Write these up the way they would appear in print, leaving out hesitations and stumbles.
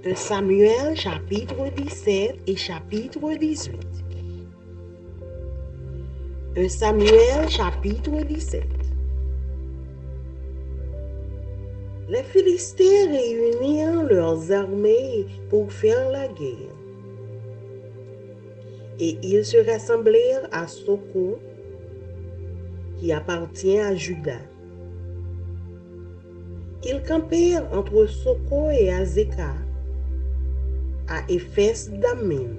1 Samuel chapitre 17 et chapitre 18. 1 Samuel chapitre 17. Les Philistins réunirent leurs armées pour faire la guerre. Et ils se rassemblèrent à Soko, qui appartient à Juda. Ils campèrent entre Soko et Azekah, à Éphes-Dammim.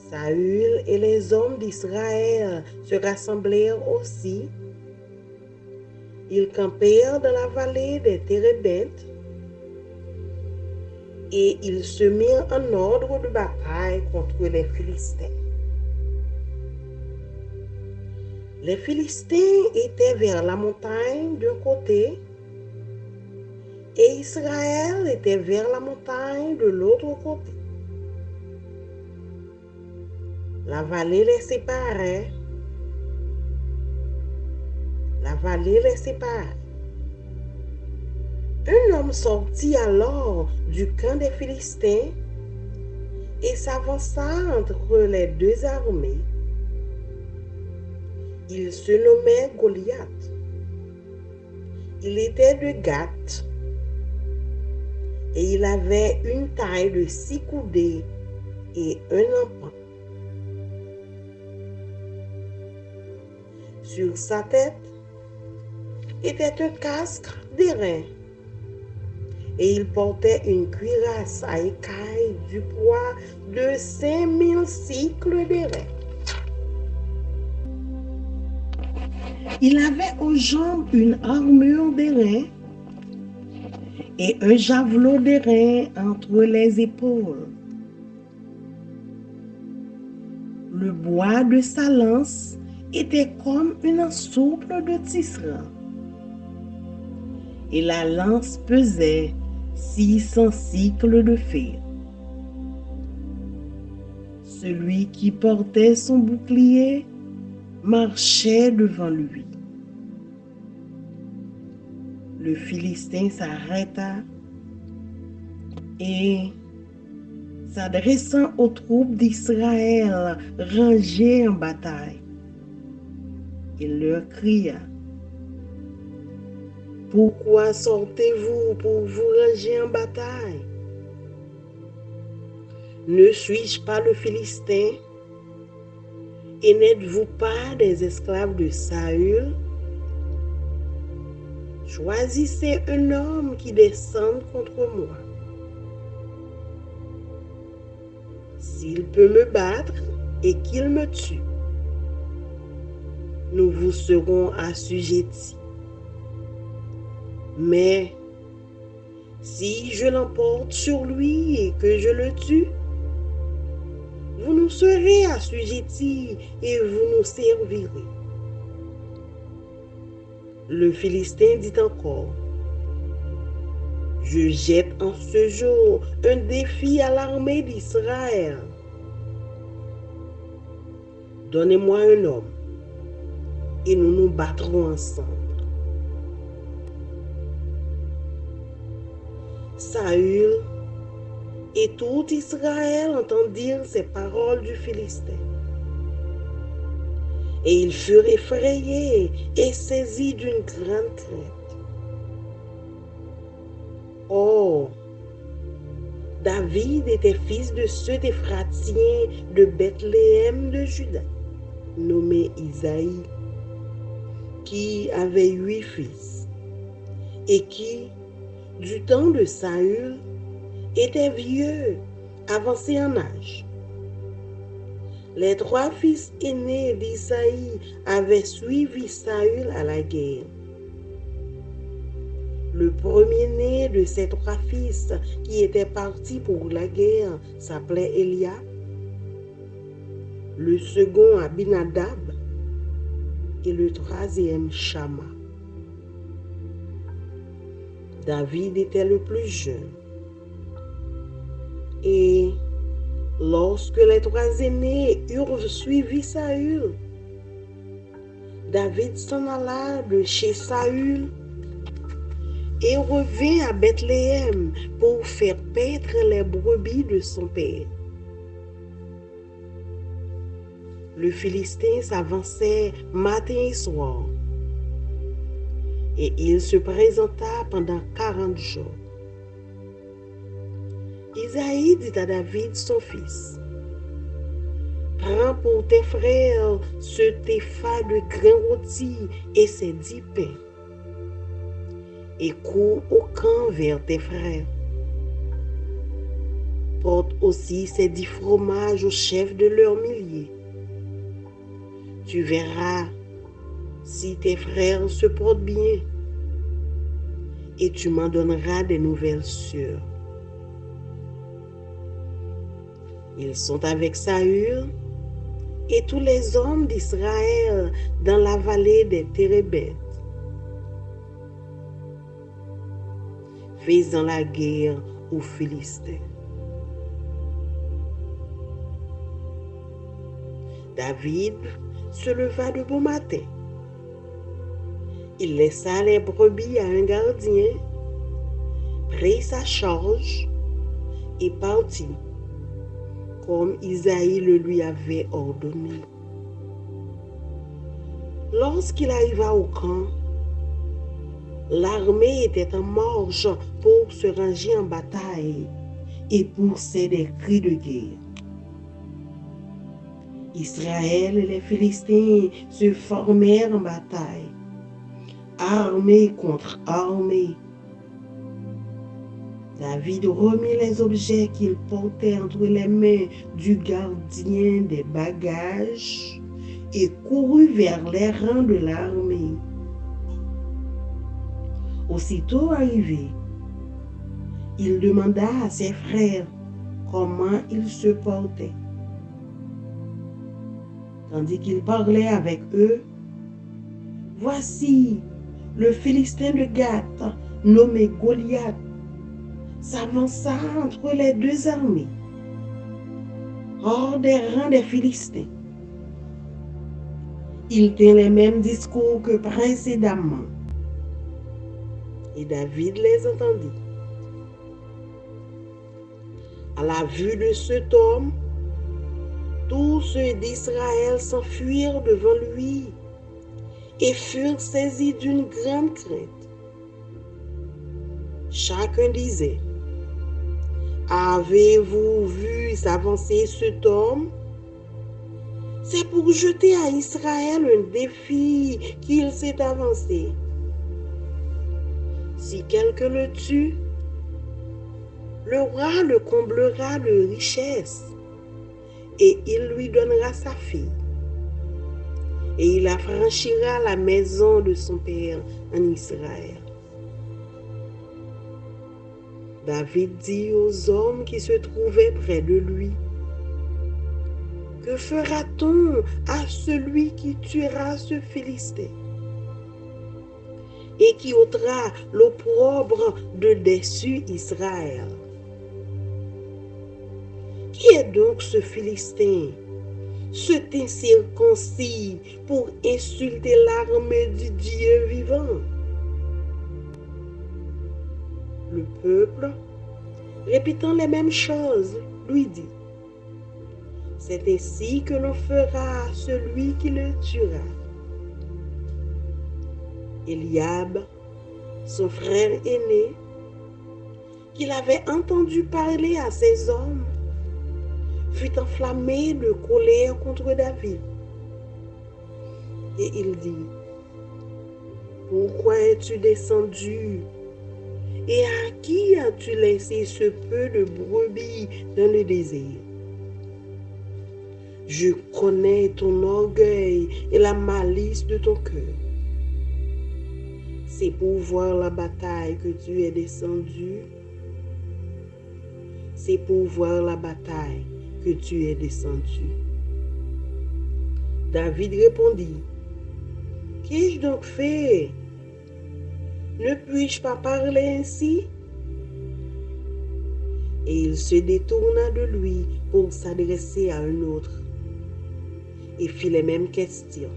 Saül et les hommes d'Israël se rassemblèrent aussi. Ils campèrent dans la vallée des Térebintes et ils se mirent en ordre de bataille contre les Philistins. Les Philistins étaient vers la montagne d'un côté et Israël était vers la montagne de l'autre côté. La vallée les séparait. Un homme sortit alors du camp des Philistins et s'avança entre les deux armées. Il se nommait Goliath. Il était de Gath et il avait une taille de 6 coudées et un empan. Sur sa tête était un casque d'airain et il portait une cuirasse à écailles du poids de 5000 cycles d'airain. Il avait aux jambes une armure d'airain et un javelot d'airain entre les épaules. Le bois de sa lance était comme une souple de tisserand. Et la lance pesait 600 cycles de fer. Celui qui portait son bouclier marchait devant lui. Le Philistin s'arrêta et, s'adressant aux troupes d'Israël rangées en bataille, il leur cria: « Pourquoi sortez-vous pour vous ranger en bataille? Ne suis-je pas le Philistin? Et n'êtes-vous pas des esclaves de Saül? Choisissez un homme qui descende contre moi. S'il peut me battre et qu'il me tue, nous vous serons assujettis. Mais si je l'emporte sur lui et que je le tue, vous nous serez assujettis et vous nous servirez. » Le Philistin dit encore: « Je jette en ce jour un défi à l'armée d'Israël. Donnez-moi un homme et nous nous battrons ensemble. » Saül et tout Israël entendirent ces paroles du Philistin. Et ils furent effrayés et saisis d'une grande crainte. Or, David était fils de ceux d'Éphratiens de Bethléem de Juda, nommé Isaïe, qui avait 8 fils, et qui, du temps de Saül, était vieux, avancé en âge. Les 3 fils aînés d'Isaïe avaient suivi Saül à la guerre. Le premier-né de ces 3 fils qui étaient partis pour la guerre s'appelait Eliab, le second Abinadab et le 3e Shama. David était le plus jeune. Et lorsque les 3 aînés eurent suivi Saül, David s'en alla de chez Saül et revint à Bethléem pour faire paître les brebis de son père. Le Philistin s'avançait matin et soir, et il se présenta pendant 40 jours. Isaïe dit à David, son fils, « Prends pour tes frères ce tépha de grains rôtis et ses 10 pains, et cours au camp vers tes frères. Porte aussi ces 10 fromages au chef de leurs milliers. Tu verras si tes frères se portent bien, et tu m'en donneras des nouvelles sûres. » Ils sont avec Saül et tous les hommes d'Israël dans la vallée des Térébètes, faisant la guerre aux Philistins. David se leva de bon matin. Il laissa les brebis à un gardien, prit sa charge et partit, comme Isaïe le lui avait ordonné. Lorsqu'il arriva au camp, l'armée était en marche pour se ranger en bataille et pousser des cris de guerre. Israël et les Philistins se formèrent en bataille, armée contre armée. David remit les objets qu'il portait entre les mains du gardien des bagages et courut vers les rangs de l'armée. Aussitôt arrivé, il demanda à ses frères comment ils se portaient. Tandis qu'il parlait avec eux, voici le Philistin de Gath, nommé Goliath, s'avança entre les deux armées, hors des rangs des Philistins. Il tint les mêmes discours que précédemment, et David les entendit. À la vue de cet homme, tous ceux d'Israël s'enfuirent devant lui et furent saisis d'une grande crainte. Chacun disait, « Avez-vous vu s'avancer cet homme? C'est pour jeter à Israël un défi qu'il s'est avancé. Si quelqu'un le tue, le roi le comblera de richesses et il lui donnera sa fille. Et il affranchira la maison de son père en Israël. » David dit aux hommes qui se trouvaient près de lui, « Que fera-t-on à celui qui tuera ce Philistin et qui ôtera l'opprobre de dessus Israël? Qui est donc ce Philistin, cet incirconcis, pour insulter l'armée du Dieu vivant? » Le peuple, répétant les mêmes choses, lui dit, « C'est ainsi que l'on fera à celui qui le tuera. » Eliab, son frère aîné, qu'il avait entendu parler à ses hommes, fut enflammé de colère contre David. Et il dit, « Pourquoi es-tu descendu? Et à qui as-tu laissé ce peu de brebis dans le désert? Je connais ton orgueil et la malice de ton cœur. C'est pour voir la bataille que tu es descendu. C'est pour voir la bataille que tu es descendu. » David répondit, « Qu'ai-je donc fait? Ne puis-je pas parler ainsi? » Et il se détourna de lui pour s'adresser à un autre et fit les mêmes questions.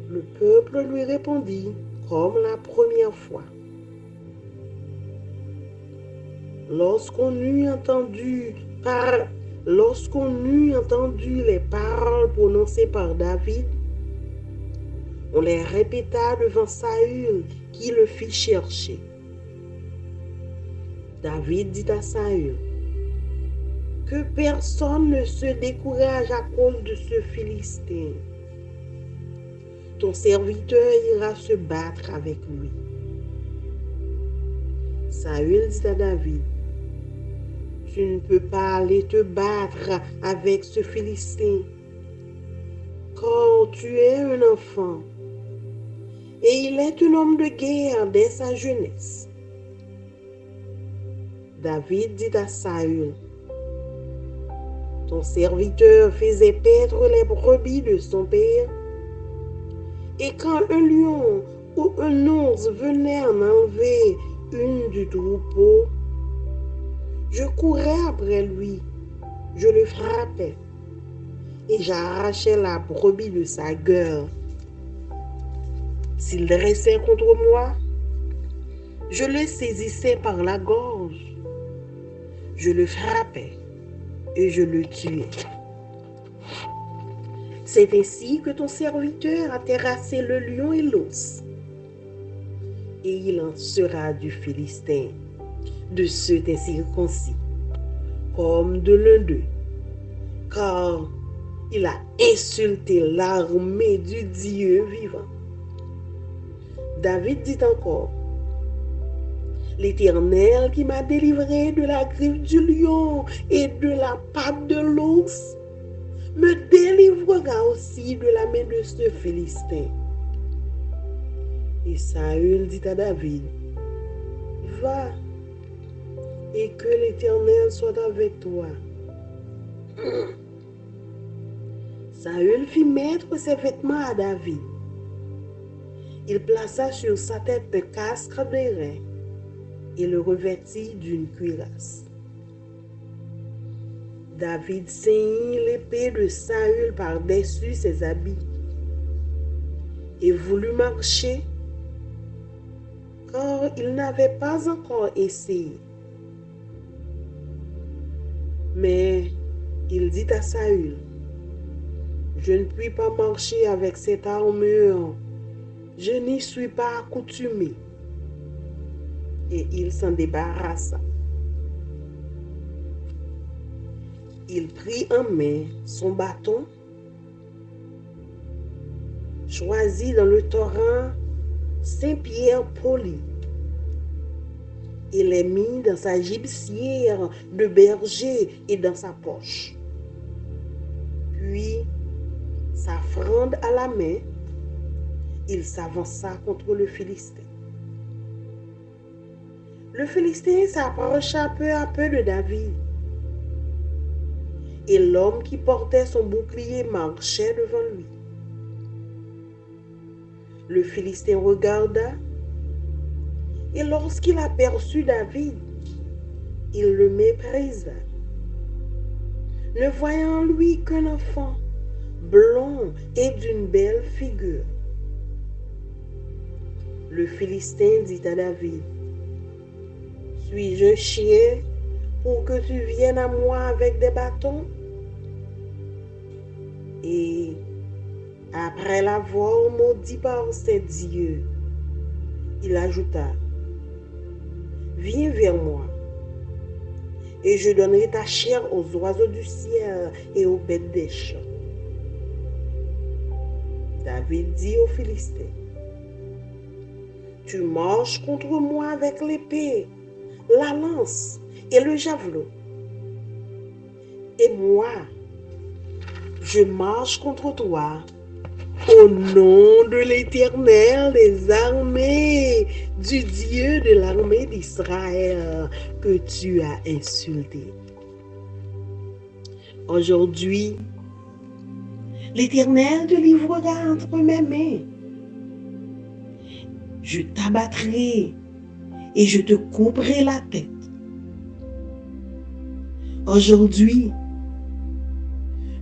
Le peuple lui répondit, « comme la première fois. Lorsqu'on eut entendu les paroles prononcées par David, on les répéta devant Saül qui le fit chercher. David dit à Saül, que personne ne se décourage à cause de ce Philistin. Ton serviteur ira se battre avec lui. Saül dit à David, tu ne peux pas aller te battre avec ce Philistin, car tu es un enfant, et il est un homme de guerre dès sa jeunesse. David dit à Saül, ton serviteur faisait paître les brebis de son père, et quand un lion ou un ours venait en enlever une du troupeau, je courais après lui, je le frappais, et j'arrachais la brebis de sa gueule. S'il dressait contre moi, je le saisissais par la gorge, je le frappais et je le tuais. C'est ainsi que ton serviteur a terrassé le lion et l'ours. Et il en sera du Philistin, de ceux incirconcis, comme de l'un d'eux, car il a insulté l'armée du Dieu vivant. David dit encore, l'Éternel qui m'a délivré de la griffe du lion et de la patte de l'ours, me délivrera aussi de la main de ce Philistin. Et Saül dit à David, va, et que l'Éternel soit avec toi. Saül fit mettre ses vêtements à David. Il plaça sur sa tête un casque d'airain et le revêtit d'une cuirasse. David ceignit l'épée de Saül par-dessus ses habits et voulut marcher, car il n'avait pas encore essayé. Mais il dit à Saül, je ne puis pas marcher avec cette armure, je n'y suis pas accoutumé. Et il s'en débarrassa. Il prit en main son bâton, choisi dans le torrent Saint-Pierre poli, et les mit dans sa gibecière de berger et dans sa poche. Puis, sa fronde à la main, il s'avança contre le Philistin. Le Philistin s'approcha peu à peu de David, et l'homme qui portait son bouclier marchait devant lui. Le Philistin regarda, et lorsqu'il aperçut David, il le méprisa, ne voyant en lui qu'un enfant, blond et d'une belle figure. Le Philistin dit à David, suis-je un chien pour que tu viennes à moi avec des bâtons? Et après l'avoir maudit par ses dieux, il ajouta, viens vers moi, et je donnerai ta chair aux oiseaux du ciel et aux bêtes des champs. David dit aux Philistins, tu marches contre moi avec l'épée, la lance et le javelot. Et moi, je marche contre toi au nom de l'Éternel des armées, du Dieu de l'armée d'Israël que tu as insulté. Aujourd'hui, l'Éternel te livrera entre mes mains. Je t'abattrai et je te couperai la tête. Aujourd'hui,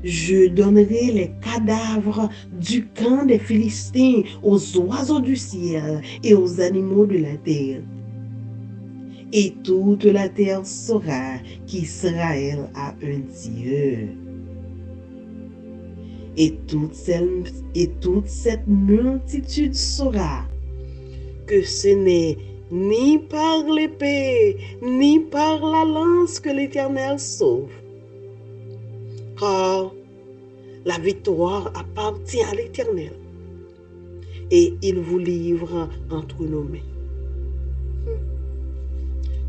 Je donnerai les cadavres du camp des Philistins aux oiseaux du ciel et aux animaux de la terre. Et toute la terre saura qu'Israël a un Dieu. Et toute cette multitude saura que ce n'est ni par l'épée, ni par la lance que l'Éternel sauve. Car la victoire appartient à l'Éternel et il vous livre entre nos mains.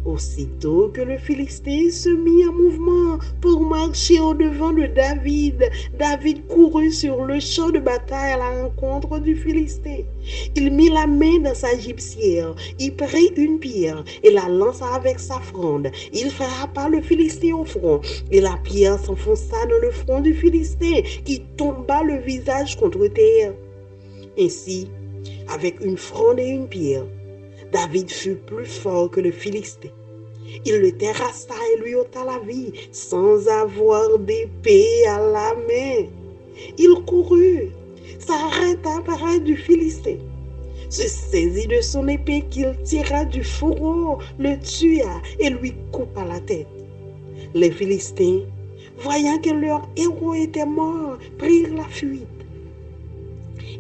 Aussitôt que le Philistin se mit en mouvement pour marcher au-devant de David, David courut sur le champ de bataille à la rencontre du Philistin. Il mit la main dans sa gibecière, il prit une pierre et la lança avec sa fronde. Il frappa le Philistin au front et la pierre s'enfonça dans le front du Philistin qui tomba le visage contre terre. Ainsi, avec une fronde et une pierre, David fut plus fort que le Philistin. Il le terrassa et lui ôta la vie sans avoir d'épée à la main. Il courut, s'arrêta près du Philistin, se saisit de son épée qu'il tira du fourreau, le tua et lui coupa la tête. Les Philistins, voyant que leur héros était mort, prirent la fuite.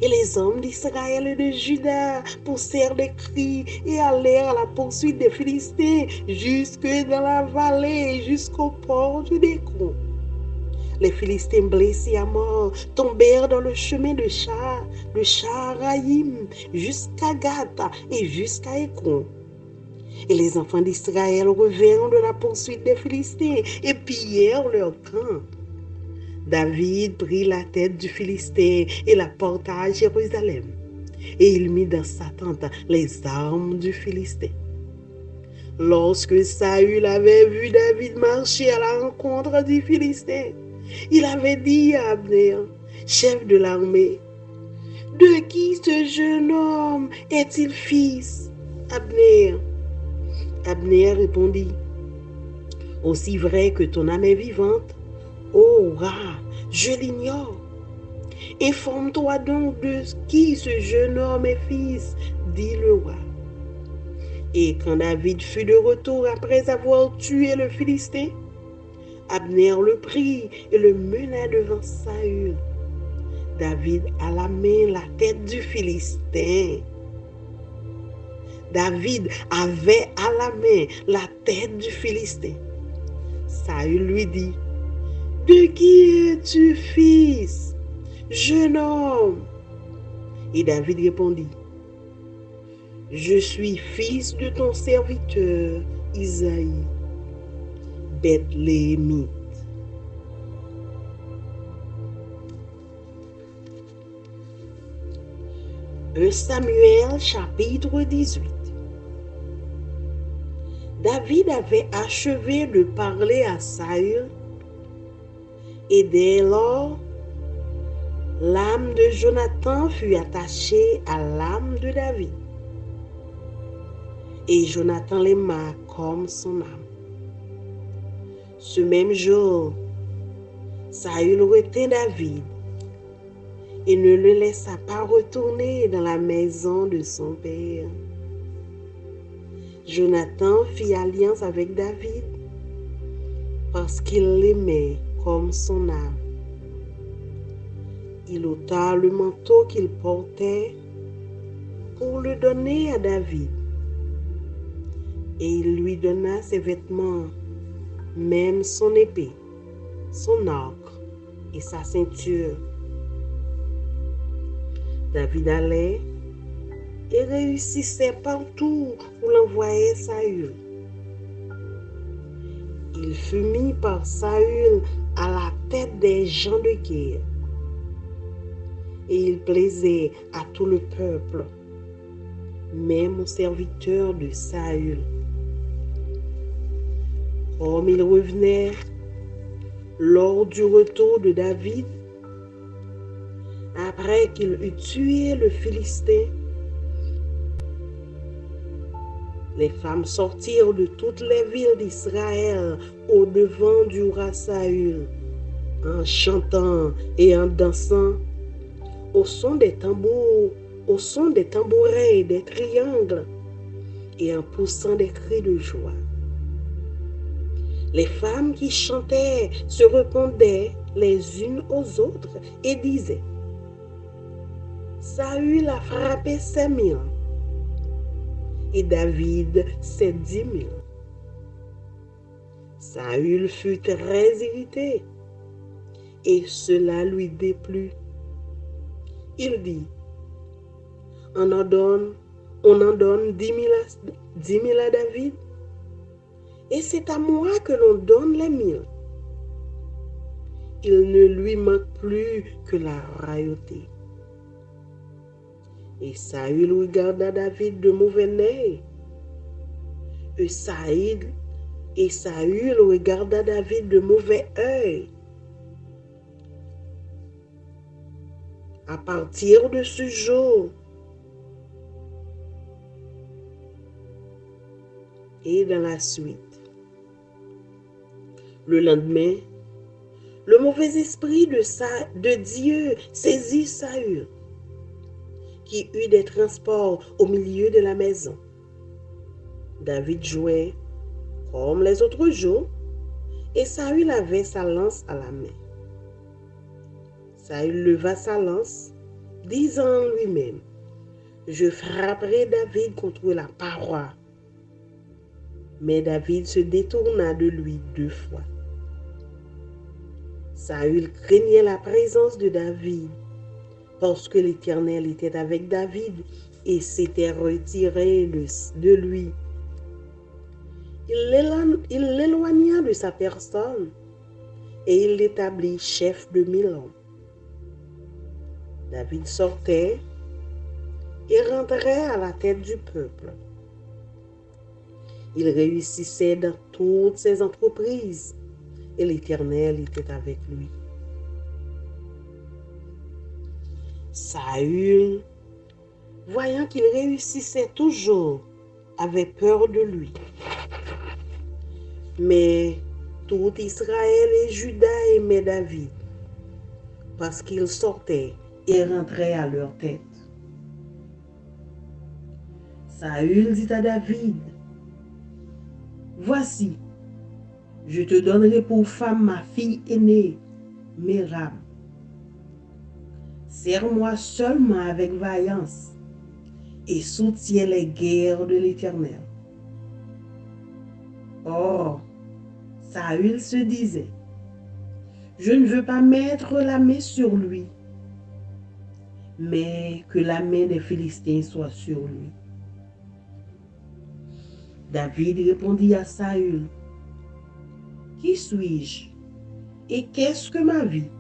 Et les hommes d'Israël et de Juda poussèrent des cris et allèrent à la poursuite des Philistins jusque dans la vallée et jusqu'aux portes d'Écron. Les Philistins blessés à mort tombèrent dans le chemin de Shaharaïm jusqu'à Gath et jusqu'à Écron. Et les enfants d'Israël revinrent de la poursuite des Philistins et pillèrent leur camp. David prit la tête du Philistin et la porta à Jérusalem. Et il mit dans sa tente les armes du Philistin. Lorsque Saül avait vu David marcher à la rencontre du Philistin, il avait dit à Abner, chef de l'armée, « De qui ce jeune homme est-il fils, Abner ?» Abner répondit, « Aussi vrai que ton âme est vivante, ô roi, je l'ignore. Informe-toi donc de qui ce jeune homme est fils, dit le roi. » Et quand David fut de retour après avoir tué le Philistin, Abner le prit et le mena devant Saül. David a la main la tête du Philistin. David avait à la main la tête du Philistin. Saül lui dit, « De qui es-tu fils, jeune homme ?» Et David répondit, « Je suis fils de ton serviteur Isaïe, Bethléemite. » 1 Samuel chapitre 18. David avait achevé de parler à Saül, et dès lors, l'âme de Jonathan fut attachée à l'âme de David. Et Jonathan l'aima comme son âme. Ce même jour, Saül retint David et ne le laissa pas retourner dans la maison de son père. Jonathan fit alliance avec David parce qu'il l'aimait comme son âme. Il ôta le manteau qu'il portait pour le donner à David. Et il lui donna ses vêtements, même son épée, son arc et sa ceinture. David allait et réussissait partout où l'envoyait Saül. Il fut mis par Saül à la tête des gens de guerre. Et il plaisait à tout le peuple, même aux serviteurs de Saül. Comme il revenait lors du retour de David, après qu'il eut tué le Philistin, les femmes sortirent de toutes les villes d'Israël au devant du roi Saül en chantant et en dansant au son des tambours, au son des tambourins et des triangles et en poussant des cris de joie. Les femmes qui chantaient se répondaient les unes aux autres et disaient: Saül a frappé ses 1000 et David ses 10 000. Saül fut très irrité et cela lui déplut. Il dit: on en donne 10 000 à David et c'est à moi que l'on donne les 1000. Il ne lui manque plus que la royauté. Et Saül regarda David de mauvais œil. Et Saül regarda David de mauvais œil. À partir de ce jour, et dans la suite, le lendemain, le mauvais esprit de Dieu saisit Saül, qui eut des transports au milieu de la maison. David jouait comme les autres jours, et Saül avait sa lance à la main. Saül leva sa lance, disant en lui-même: je frapperai David contre la paroi. Mais David se détourna de lui 2 fois. Saül craignait la présence de David, parce que l'Éternel était avec David et s'était retiré de lui. Il l'éloigna de sa personne et il l'établit chef de 1000 hommes. David sortait et rentrait à la tête du peuple. Il réussissait dans toutes ses entreprises et l'Éternel était avec lui. Saül, voyant qu'il réussissait toujours, avait peur de lui. Mais tout Israël et Juda aimaient David parce qu'il sortait et rentrait à leur tête. Saül dit à David: voici, je te donnerai pour femme ma fille aînée, Mérab. Sers-moi seulement avec vaillance et soutiens les guerres de l'Éternel. Or, Saül se disait: je ne veux pas mettre la main sur lui, mais que la main des Philistins soit sur lui. David répondit à Saül: qui suis-je et qu'est-ce que ma vie?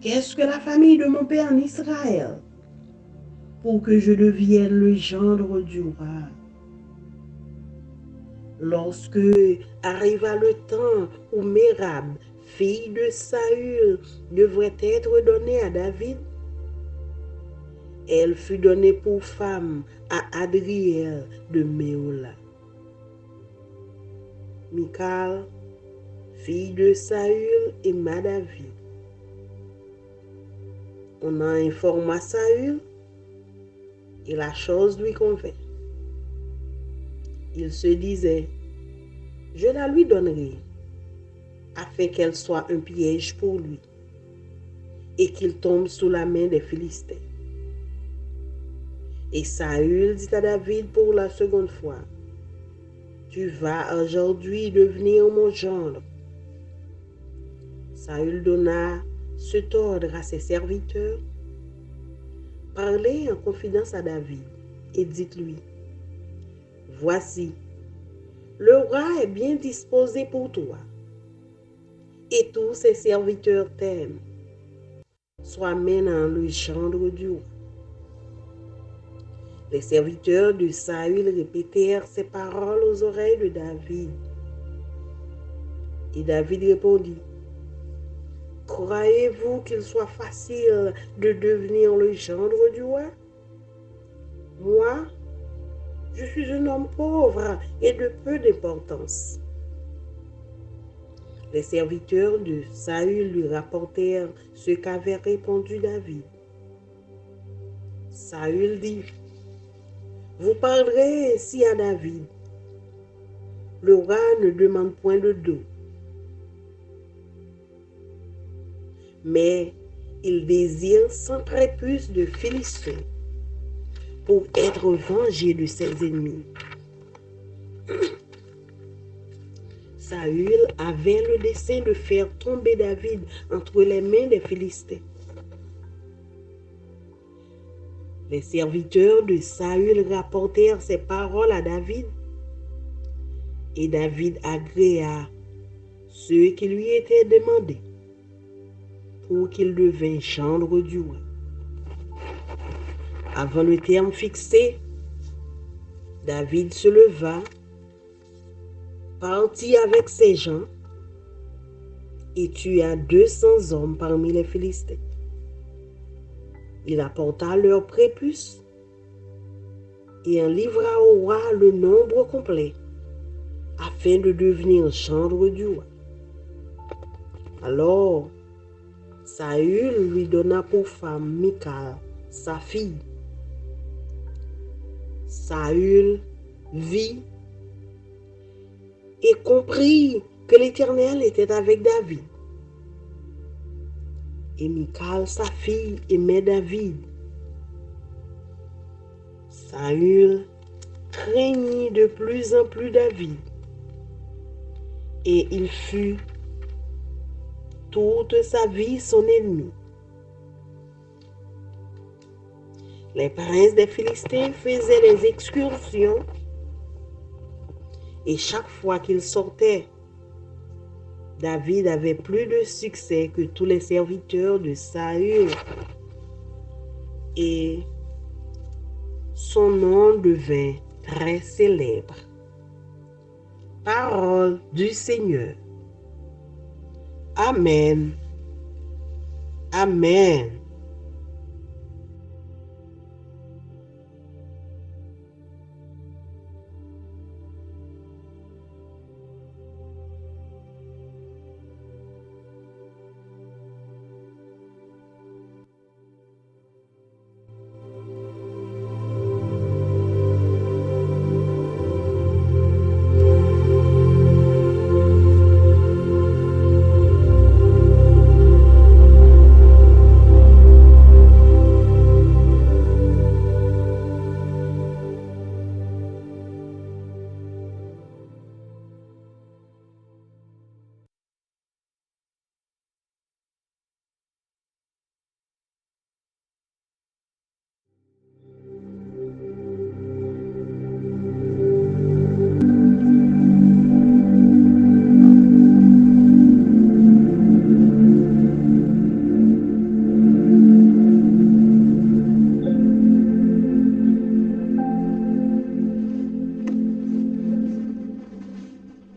Qu'est-ce que la famille de mon père en Israël pour que je devienne le gendre du roi? Lorsque arriva le temps où Mérab, fille de Saül, devrait être donnée à David, elle fut donnée pour femme à Adriel de Méola. Michal, fille de Saül, aima David. On en informa Saül et la chose lui convint. Il se disait: je la lui donnerai afin qu'elle soit un piège pour lui et qu'il tombe sous la main des Philistins. Et Saül dit à David pour la seconde fois: tu vas aujourd'hui devenir mon gendre. Saül donna cet ordre à ses serviteurs: parlez en confidence à David et dites-lui: voici, le roi est bien disposé pour toi et tous ses serviteurs t'aiment. Sois maintenant le gendre du roi. Les serviteurs de Saül répétèrent ces paroles aux oreilles de David. Et David répondit: croyez-vous qu'il soit facile de devenir le gendre du roi? Moi, je suis un homme pauvre et de peu d'importance. Les serviteurs de Saül lui rapportèrent ce qu'avait répondu David. Saül dit, vous parlerez ainsi à David. Le roi ne demande point de dos, mais il désire 100 prépuces de Philistins pour être vengé de ses ennemis. Saül avait le dessein de faire tomber David entre les mains des Philistins. Les serviteurs de Saül rapportèrent ces paroles à David, et David agréa ce qui lui était demandé pour qu'il devînt gendre du roi. Avant le terme fixé, David se leva, partit avec ses gens et tua 200 hommes parmi les Philistins. Il apporta leurs prépuces et en livra au roi le nombre complet, afin de devenir gendre du roi. Alors, Saül lui donna pour femme Michal, sa fille. Saül vit et comprit que l'Éternel était avec David. Et Michal, sa fille, aimait David. Saül craignit de plus en plus David, et il fut toute sa vie son ennemi. Les princes des Philistins faisaient des excursions, et chaque fois qu'ils sortaient, David avait plus de succès que tous les serviteurs de Saül, et son nom devint très célèbre. Parole du Seigneur. Amen. Amen.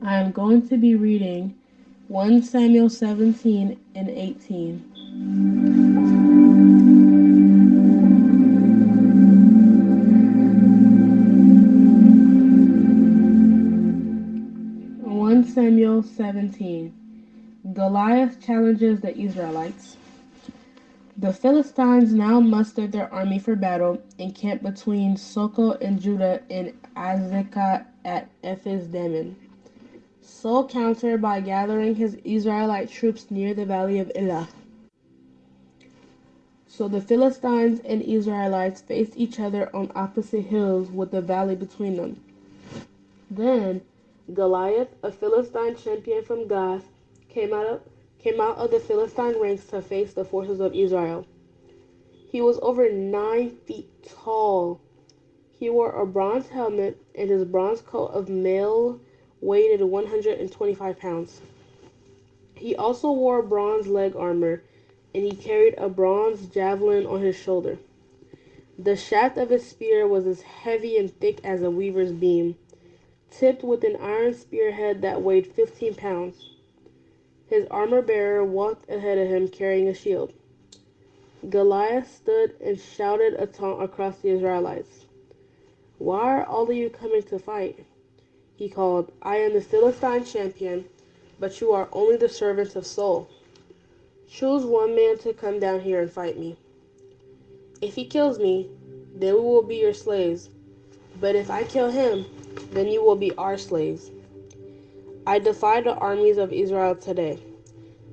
I am going to be reading 1 Samuel 17 and 18. Samuel 17. Goliath challenges the Israelites. The Philistines now mustered their army for battle, encamped between Soko and Judah in Azekah at Ephes-Dammim. Saul countered by gathering his Israelite troops near the valley of Elah. So the Philistines and Israelites faced each other on opposite hills with the valley between them. Then Goliath, a Philistine champion from Gath, came out of the Philistine ranks to face the forces of Israel. He was over 9 feet tall. He wore a bronze helmet, and his bronze coat of mail weighed 125 pounds. He also wore bronze leg armor, and he carried a bronze javelin on his shoulder. The shaft of his spear was as heavy and thick as a weaver's beam, tipped with an iron spearhead that weighed 15 pounds. His armor-bearer walked ahead of him carrying a shield. Goliath stood and shouted a taunt across the Israelites. "Why are all of you coming to fight?" he called. "I am the Philistine champion, but you are only the servants of Saul. Choose one man to come down here and fight me. If he kills me, then we will be your slaves. But if I kill him, then you will be our slaves. I defy the armies of Israel today.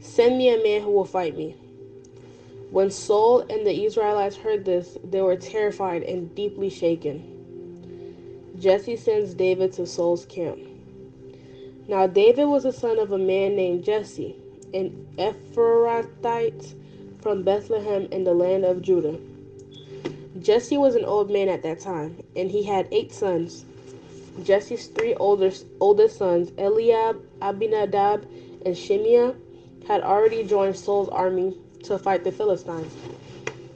Send me a man who will fight me." When Saul and the Israelites heard this, they were terrified and deeply shaken. Jesse sends David to Saul's camp. Now David was the son of a man named Jesse, an Ephrathite from Bethlehem in the land of Judah. Jesse was an old man at that time, and he had 8 sons. Jesse's 3 oldest sons, Eliab, Abinadab, and Shimea, had already joined Saul's army to fight the Philistines.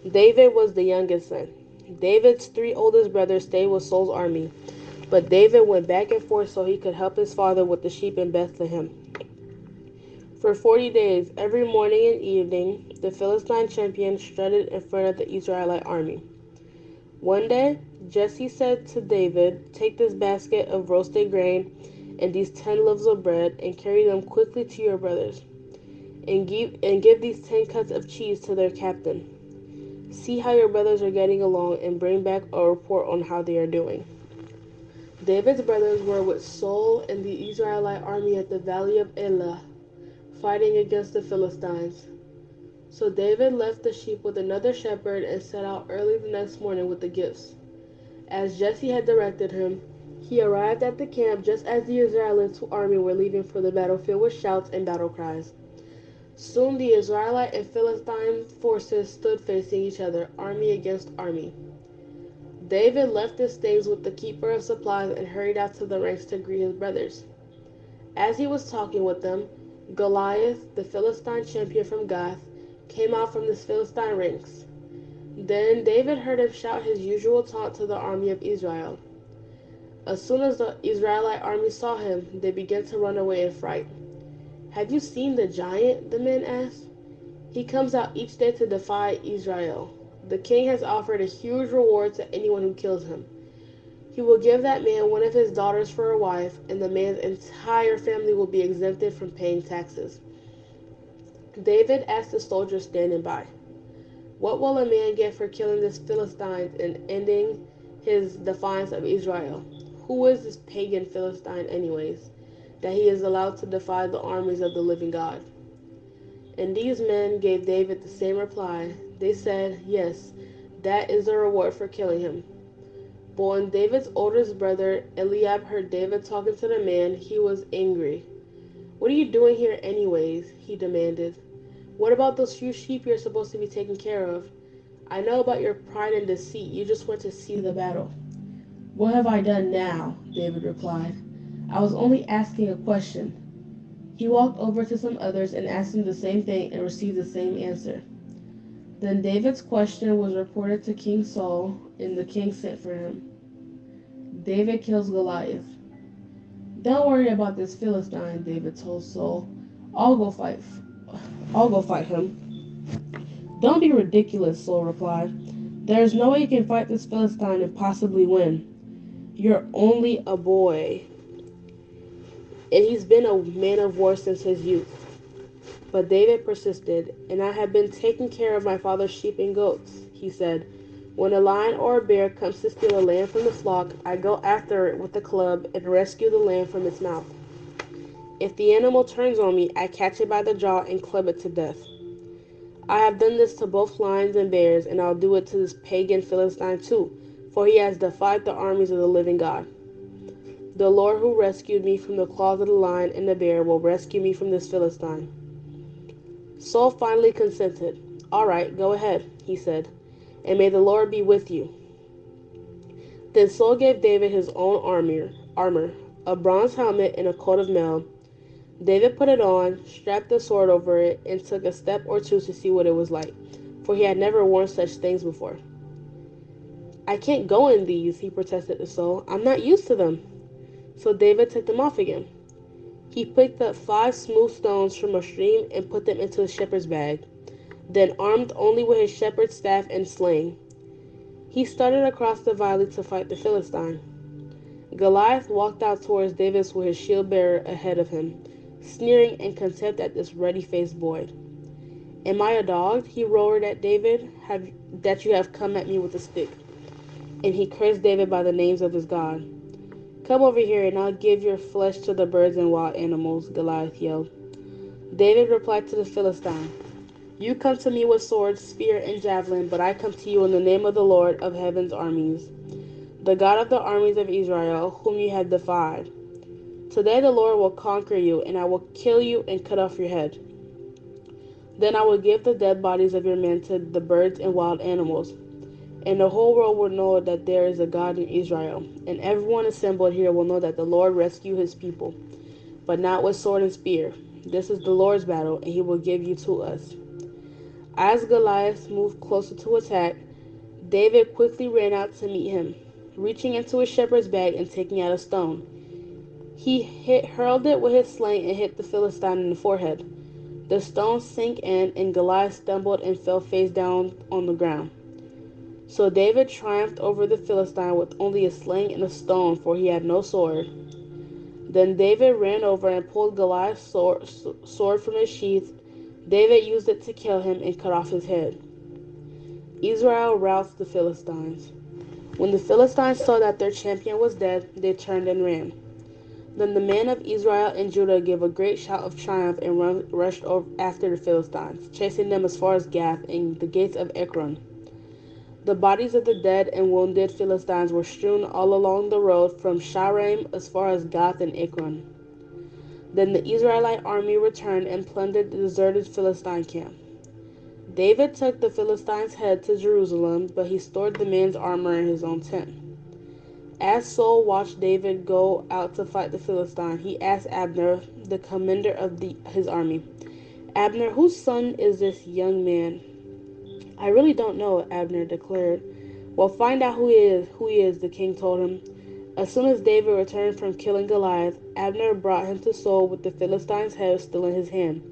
David was the youngest son. David's 3 oldest brothers stayed with Saul's army, but David went back and forth so he could help his father with the sheep in Bethlehem. For 40 days, every morning and evening, the Philistine champion strutted in front of the Israelite army. One day, Jesse said to David, "Take this basket of roasted grain and these 10 loaves of bread and carry them quickly to your brothers, and give these 10 cuts of cheese to their captain. See how your brothers are getting along and bring back a report on how they are doing." David's brothers were with Saul and the Israelite army at the valley of Elah, fighting against the Philistines. So David left the sheep with another shepherd and set out early the next morning with the gifts. As Jesse had directed him, he arrived at the camp just as the Israelite army were leaving for the battlefield with shouts and battle cries. Soon the Israelite and Philistine forces stood facing each other, army against army. David left his things with the keeper of supplies and hurried out to the ranks to greet his brothers. As he was talking with them, Goliath, the Philistine champion from Gath, came out from the Philistine ranks. Then David heard him shout his usual taunt to the army of Israel. As soon as the Israelite army saw him, they began to run away in fright. "Have you seen the giant?" the men asked. "He comes out each day to defy Israel. The king has offered a huge reward to anyone who kills him. He will give that man one of his daughters for a wife, and the man's entire family will be exempted from paying taxes." David asked the soldiers standing by, "What will a man get for killing this Philistine and ending his defiance of Israel? Who is this pagan Philistine anyways, that he is allowed to defy the armies of the living God?" And these men gave David the same reply. They said, "Yes, that is the reward for killing him." But when David's oldest brother Eliab heard David talking to the man, he was angry. "What are you doing here anyways?" he demanded. "What about those few sheep you're supposed to be taking care of? I know about your pride and deceit. You just went to see the battle." "What have I done now?" David replied. "I was only asking a question." He walked over to some others and asked them the same thing and received the same answer. Then David's question was reported to King Saul, and the king sent for him. David kills Goliath. "Don't worry about this Philistine," David told Saul. I'll go fight him." "Don't be ridiculous," Saul replied. "There is no way you can fight this Philistine and possibly win. You're only a boy, and he's been a man of war since his youth." But David persisted. "And I have been taking care of my father's sheep and goats," he said. "When a lion or a bear comes to steal a lamb from the flock, I go after it with a club and rescue the lamb from its mouth. If the animal turns on me, I catch it by the jaw and club it to death. I have done this to both lions and bears, and I'll do it to this pagan Philistine too, for he has defied the armies of the living God. The Lord who rescued me from the claws of the lion and the bear will rescue me from this Philistine." Saul finally consented. "All right, go ahead," he said, "and may the Lord be with you." Then Saul gave David his own armor, a bronze helmet and a coat of mail. David put it on, strapped the sword over it, and took a step or two to see what it was like, for he had never worn such things before. "I can't go in these," he protested to Saul. "I'm not used to them." So David took them off again. He picked up 5 smooth stones from a stream and put them into his shepherd's bag. Then, armed only with his shepherd's staff and sling, he started across the valley to fight the Philistine. Goliath walked out towards David with his shield bearer ahead of him, sneering in contempt at this ruddy-faced boy. Am I a dog? He roared at David, that you have come at me with a stick. And he cursed David by the names of his God. Come over here, and I'll give your flesh to the birds and wild animals, Goliath yelled. David replied to the Philistine, You come to me with sword, spear, and javelin, but I come to you in the name of the Lord of heaven's armies, the God of the armies of Israel, whom you have defied. Today the Lord will conquer you, and I will kill you and cut off your head. Then I will give the dead bodies of your men to the birds and wild animals, and the whole world will know that there is a God in Israel, and everyone assembled here will know that the Lord rescued his people, but not with sword and spear. This is the Lord's battle, and he will give you to us. As Goliath moved closer to attack, David quickly ran out to meet him, reaching into his shepherd's bag and taking out a stone. He hurled it with his sling and hit the Philistine in the forehead. The stone sank in, and Goliath stumbled and fell face down on the ground. So David triumphed over the Philistine with only a sling and a stone, for he had no sword. Then David ran over and pulled Goliath's sword from his sheath. David used it to kill him and cut off his head. Israel routs the Philistines. When the Philistines saw that their champion was dead, they turned and ran. Then the men of Israel and Judah gave a great shout of triumph and rushed after the Philistines, chasing them as far as Gath and the gates of Ekron. The bodies of the dead and wounded Philistines were strewn all along the road from Shaaraim as far as Gath and Ekron. Then the Israelite army returned and plundered the deserted Philistine camp. David took the Philistine's head to Jerusalem, but he stored the man's armor in his own tent. As Saul watched David go out to fight the Philistine, he asked Abner, the commander of his army, Abner, whose son is this young man? I really don't know, Abner declared. Well, find out who he is, the king told him. As soon as David returned from killing Goliath, Abner brought him to Saul with the Philistine's head still in his hand.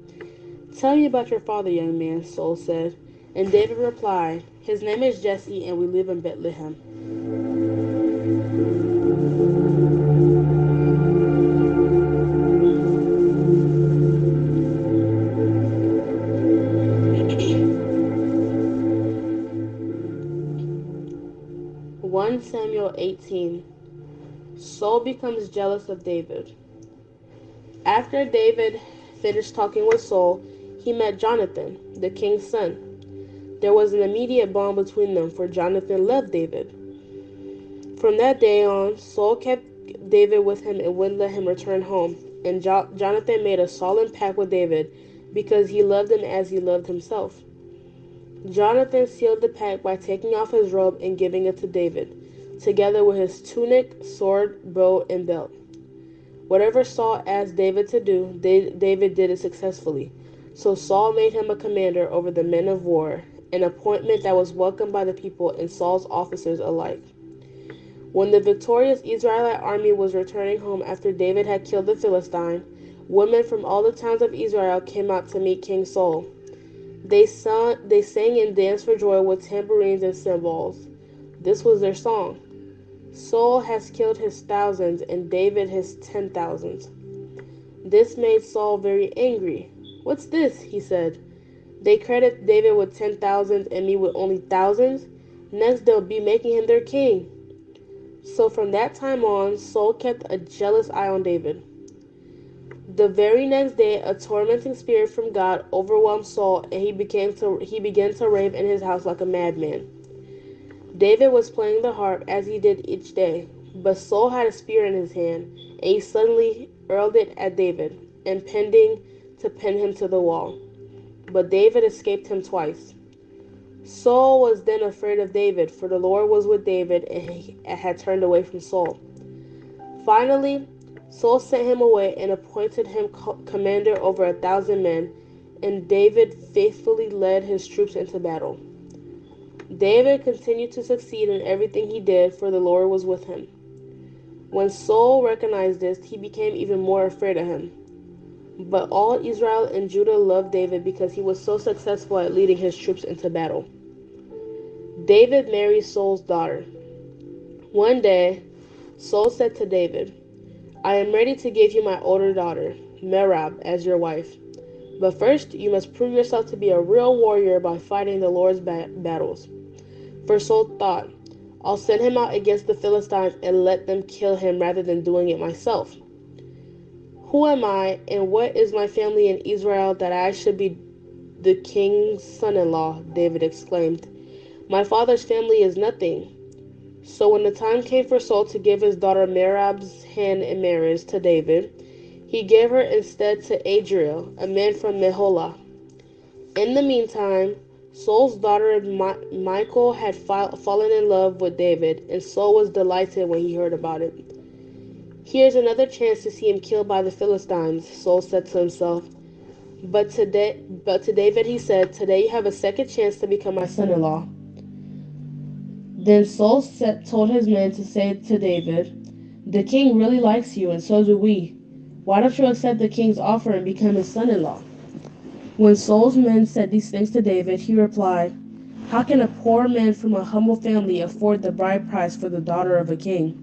Tell me about your father, young man, Saul said. And David replied, His name is Jesse, and we live in Bethlehem. Samuel 18. Saul becomes jealous of David. After David finished talking with Saul, he met Jonathan, the king's son. There was an immediate bond between them, for Jonathan loved David. From that day on, Saul kept David with him and wouldn't let him return home. And Jonathan made a solemn pact with David because he loved him as he loved himself. Jonathan sealed the pact by taking off his robe and giving it to David, together with his tunic, sword, bow, and belt. Whatever Saul asked David to do, David did it successfully. So Saul made him a commander over the men of war, an appointment that was welcomed by the people and Saul's officers alike. When the victorious Israelite army was returning home after David had killed the Philistine, women from all the towns of Israel came out to meet King Saul. They sang and danced for joy with tambourines and cymbals. This was their song. Saul has killed his thousands and David his 10,000s. This made Saul very angry. What's this? He said. They credit David with 10,000s and me with only thousands? Next they'll be making him their king. So from that time on, Saul kept a jealous eye on David. The very next day, a tormenting spirit from God overwhelmed Saul, and he began to rave in his house like a madman. David was playing the harp as he did each day, but Saul had a spear in his hand, and he suddenly hurled it at David, intending to pin him to the wall. But David escaped him twice. Saul was then afraid of David, for the Lord was with David, and he had turned away from Saul. Finally, Saul sent him away and appointed him commander over 1,000 men, and David faithfully led his troops into battle. David continued to succeed in everything he did, for the Lord was with him. When Saul recognized this, he became even more afraid of him. But all Israel and Judah loved David because he was so successful at leading his troops into battle. David marries Saul's daughter. One day, Saul said to David, I am ready to give you my older daughter. Merab, as your wife. But first, you must prove yourself to be a real warrior by fighting the Lord's battles. For Saul thought, I'll send him out against the Philistines and let them kill him rather than doing it myself. Who am I, and what is my family in Israel that I should be the king's son-in-law? David exclaimed. My father's family is nothing. So when the time came for Saul to give his daughter Merab's hand in marriage to David, he gave her instead to Adriel, a man from Meholah. In the meantime, Saul's daughter Michal had fallen in love with David, and Saul was delighted when he heard about it. Here's another chance to see him killed by the Philistines, Saul said to himself. But to David he said, today you have a second chance to become my son-in-law. Then Saul told his men to say to David, the king really likes you, and so do we. Why don't you accept the king's offer and become his son-in-law? When Saul's men said these things to David, he replied, how can a poor man from a humble family afford the bride price for the daughter of a king?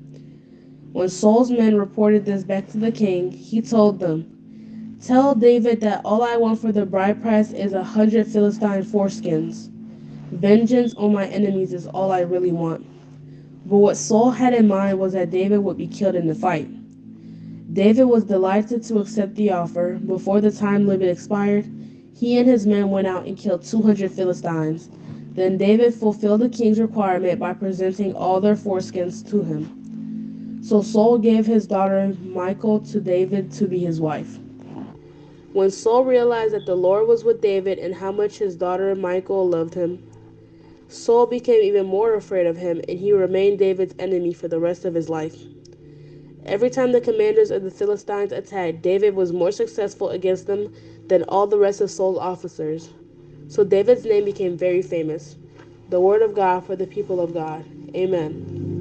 When Saul's men reported this back to the king, he told them, tell David that all I want for the bride price is 100 Philistine foreskins. Vengeance on my enemies is all I really want. But what Saul had in mind was that David would be killed in the fight. David was delighted to accept the offer. Before the time limit expired, he and his men went out and killed 200 Philistines. Then David fulfilled the king's requirement by presenting all their foreskins to him. So Saul gave his daughter Michal to David to be his wife. When Saul realized that the Lord was with David and how much his daughter Michal loved him, Saul became even more afraid of him, and he remained David's enemy for the rest of his life. Every time the commanders of the Philistines attacked, David was more successful against them than all the rest of Saul's officers. So David's name became very famous. The word of God for the people of God. Amen.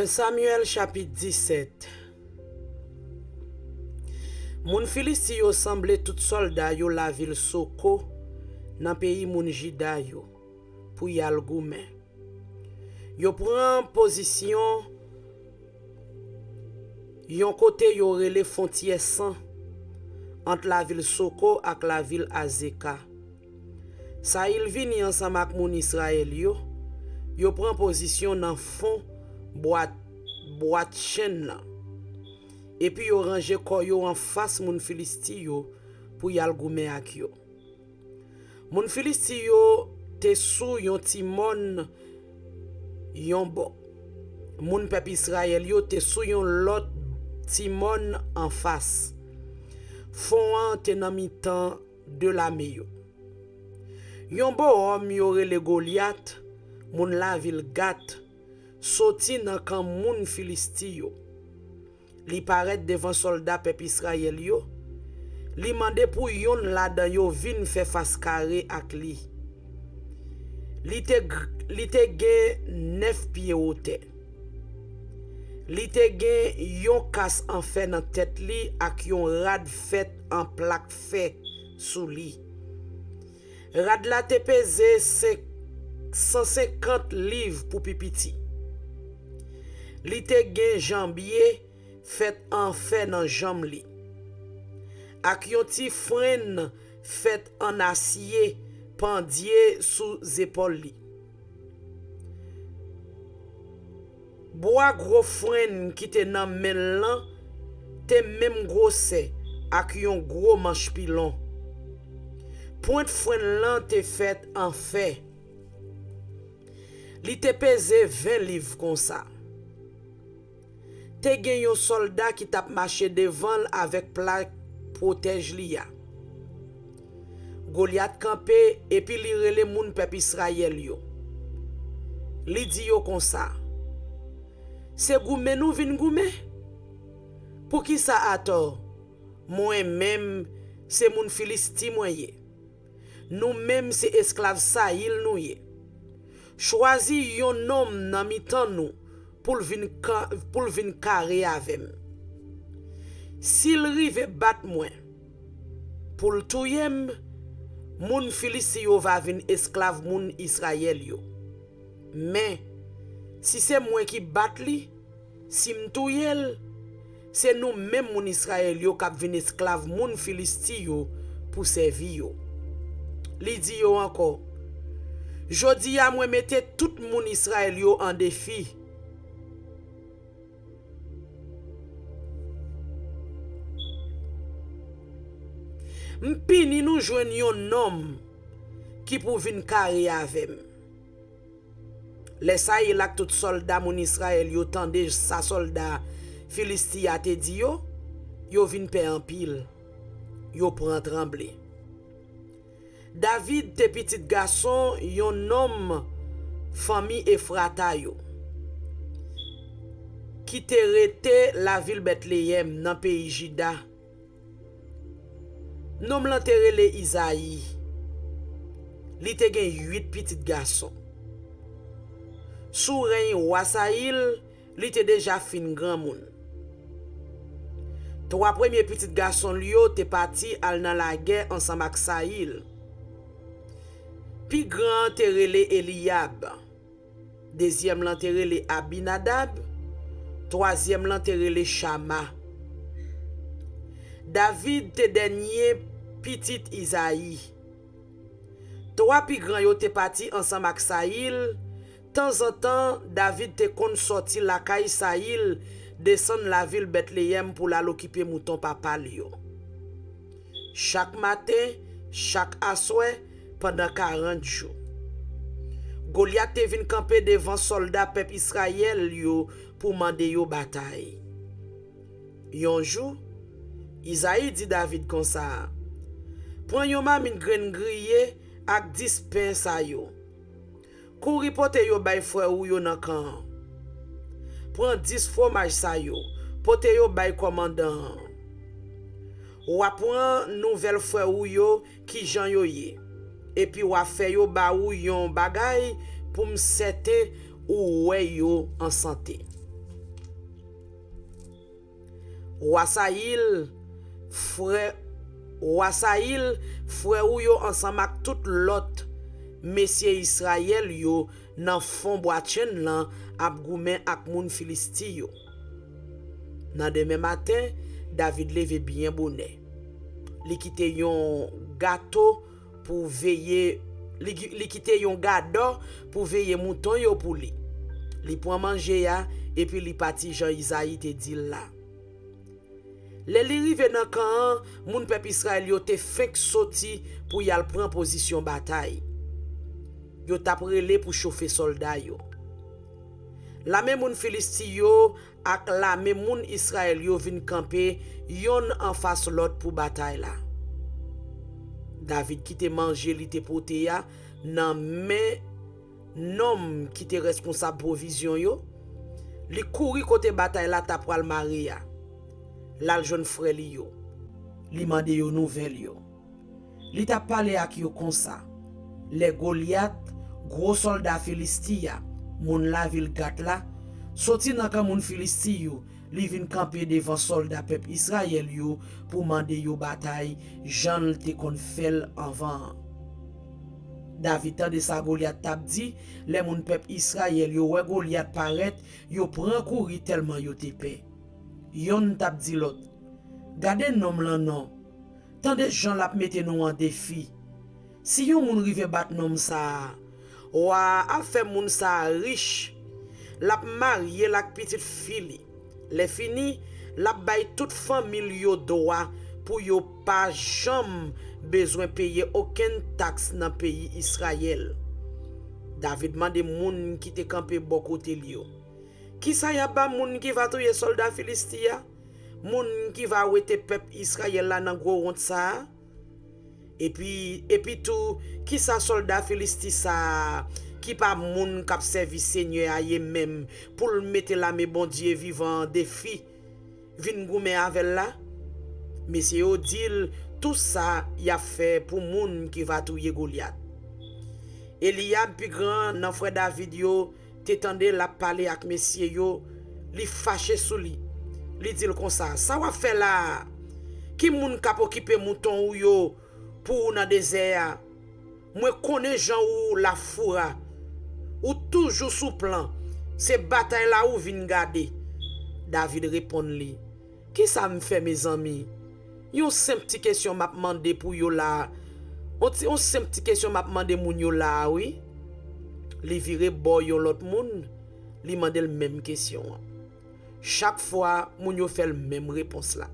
Samuel chapitre 17. Moun Filisti yo semble tout soldat yo la ville Soko nan pays moun Jida yo pou yal goumen. Yo pran position yon kote yo rele frontière san entre la ville Soko ak la ville Azeka. Sa il vini ensemble ak moun Israël yo pran position nan fond boîte chen nan. Et puis yo range koyo en face moun Filisti yo pou yal goumen ak yo. Moun Filisti yo te sou yon timon yon bo. Moun pep Israël yo te sou yon lot timon en face. Fon an te nan mitan de la me yo. Yon bo homme yo rele Goliath, moun la ville Gat, soti nan kan moun Filisti yo. Li paret devant soldat pep Israël yo. Li mande pou yon ladan yo vin fe fas kare ak li. Li te gen 9 pieds haute. Li te gen yon kas en fe nan tête li ak yon rad fet en plak fe sou li. Rad la te pese 150 livres pou pipiti. Li te gen jambier fait en fe nan jamb li. Ak yon ti fren fait en acier pendye sous épaules li. Bois gros fren qui te nan men lan te même grosse ak yon gros manche pilon. Point fwen lan te fait en fait. Li te pese 20 livres kon sa. Te gen yon soldat qui tap marché devant avec plaque protège li ya. Goliath campé et puis li rele moun peuple Israël yo. Li di yo kon sa. Se goumen nou vin goumen? Pour qui ça ator? Moi même c'est moun Filisti moye. Nous même c'est esclave Saïl nou ye. Choisi yon homme nan mitan nou pour vin kare avem. S'il rive bat moi pour touyem, moun Filisti yo va vin esclave moun Israël yo. Mais si c'est moi qui bat li, si m'touyel, c'est nous même moun Israël yo k'ap vin esclave moun Filisti yo pour servir yo. Li di yo encore, jodi a moi mette tout moun Israël yo en défi. Mpini nou jwen yon homme qui pou vin kare avem. Les Saïl ak tout soldat moun Israël yo tande sa soldat Filisti a te di yo vin pe en pile. Yo pran tremble. David te petit garçon yon homme famille Efrata yo. Qui te rete la ville Bethléem dans pays Juda. Nom lan te rele Isaïe. Li te gen 8 petit garçons. Sous règne roi Saïl, li te déjà fin grand moun. 3 premiers petits garçons li yo te parti al nan la guerre ensemble ak Saïl. Pi grand te rele Eliab. Deuxième lan te rele Abinadab. Troisième lan te rele Shama. David te dernier petit Isaïe. 3 pi grand yo te parti ensemble ak Saïl. Temps en temps, David te kon sorti la caille Saïl, descend la ville Bethléem pour la l'occuper mouton papa yo. Chaque matin, chaque assoir, pendant 40 jours. Goliath te vin camper devant soldats peuple Israël yo pour mande yo bataille. Yon jour, Isaïe dit David comme ça. Prends yon mamine graine grillée ak 10 pain sa yo. Kouri pote yo bay frère ou yo nan kan. Prends 10 fromage sa yo. Pote yo bay commandant. Ou apprend nouvelle frère ou yo ki jan yo ye. Et puis ou a fait yo ba ou yon bagay pour me sete ou we yo en santé. Roi Saïl frère ou yo ensemble ak tout l'autre Messieurs Israël yo nan fond boatchen lan ap goumen ak moun Filisti yo. Nan demain matin, David leve bien bonnet. Li kite yon gâteau pour veiller, li kite yon gado pour veiller mouton yo pour li. Li pran manger ya et puis li parti Jean Isaïe te dit là. Le li rive nan kan, moun peuple Israël yo te fek soti pour yal pran position bataille. Yo tap rele pour chauffer soldat yo. La même moun Filisti yo ak la même moun Israël yo vin camper yon en face l'autre pour bataille la. David qui te manger li te pote ya nan men nom qui te responsable provision yo. Li kouri côté bataille la tap pral Maria. La jeune frère li yo. Li mande yo nouvelle yo. Li tap parler ak yo comme ça. Les Goliath gros soldat Filistia, moun la ville gat la, sorti nan kan moun Filisti yo, li vin camper devant soldat peuple Israël yo pour mande yo bataille, Jean te kon fel avant. David de sa Goliath tap di, les moun peuple Israël yo we Goliath paraît, yo pran kouri tellement yo te pe. Yon tap di lot, gade nom lan non, tant de gens lap mette nou en défi. Si yon moun rive bat nom sa, wa a fait moun sa riche, lap marié lak petite fille. Les fini, lap bay toute famille yo doa pour yo pas jamais besoin payer aucune taxe dans pays Israël. David demande moun qui te campé bon côté li yo. Qui ça y a ba moun qui va tuer soldat philistia? Moun qui va wete peuple Israël là dans gros honte ça? Et puis tout qui ça soldat philistia ça qui pas moun k'ap servi Seigneur aye même pour le mettre la mais bon Dieu vivant défi vinn goumen avec là? Monsieur yo dit tout ça y a fait pour moun qui va tuer Goliath. Eliab plus grand nan frère David yo t'étendait la parler avec monsieur yo, li fâché sous li. Li dit comme ça va faire là. Qui moun k'ap occuper mouton ou yo pour dans désert? Moi connais Jean ou la foura ou toujours sous plan. C'est bataille là ou vinn garder. David répond li. Qui ça me fait mes amis? Yon simple petite question m'a demandé pour yo là. On simple petite question m'a demandé moun yo là oui. Li vire boy yon l'autre moun, li mande le même question. Chaque fois moun yo fait le même réponse là.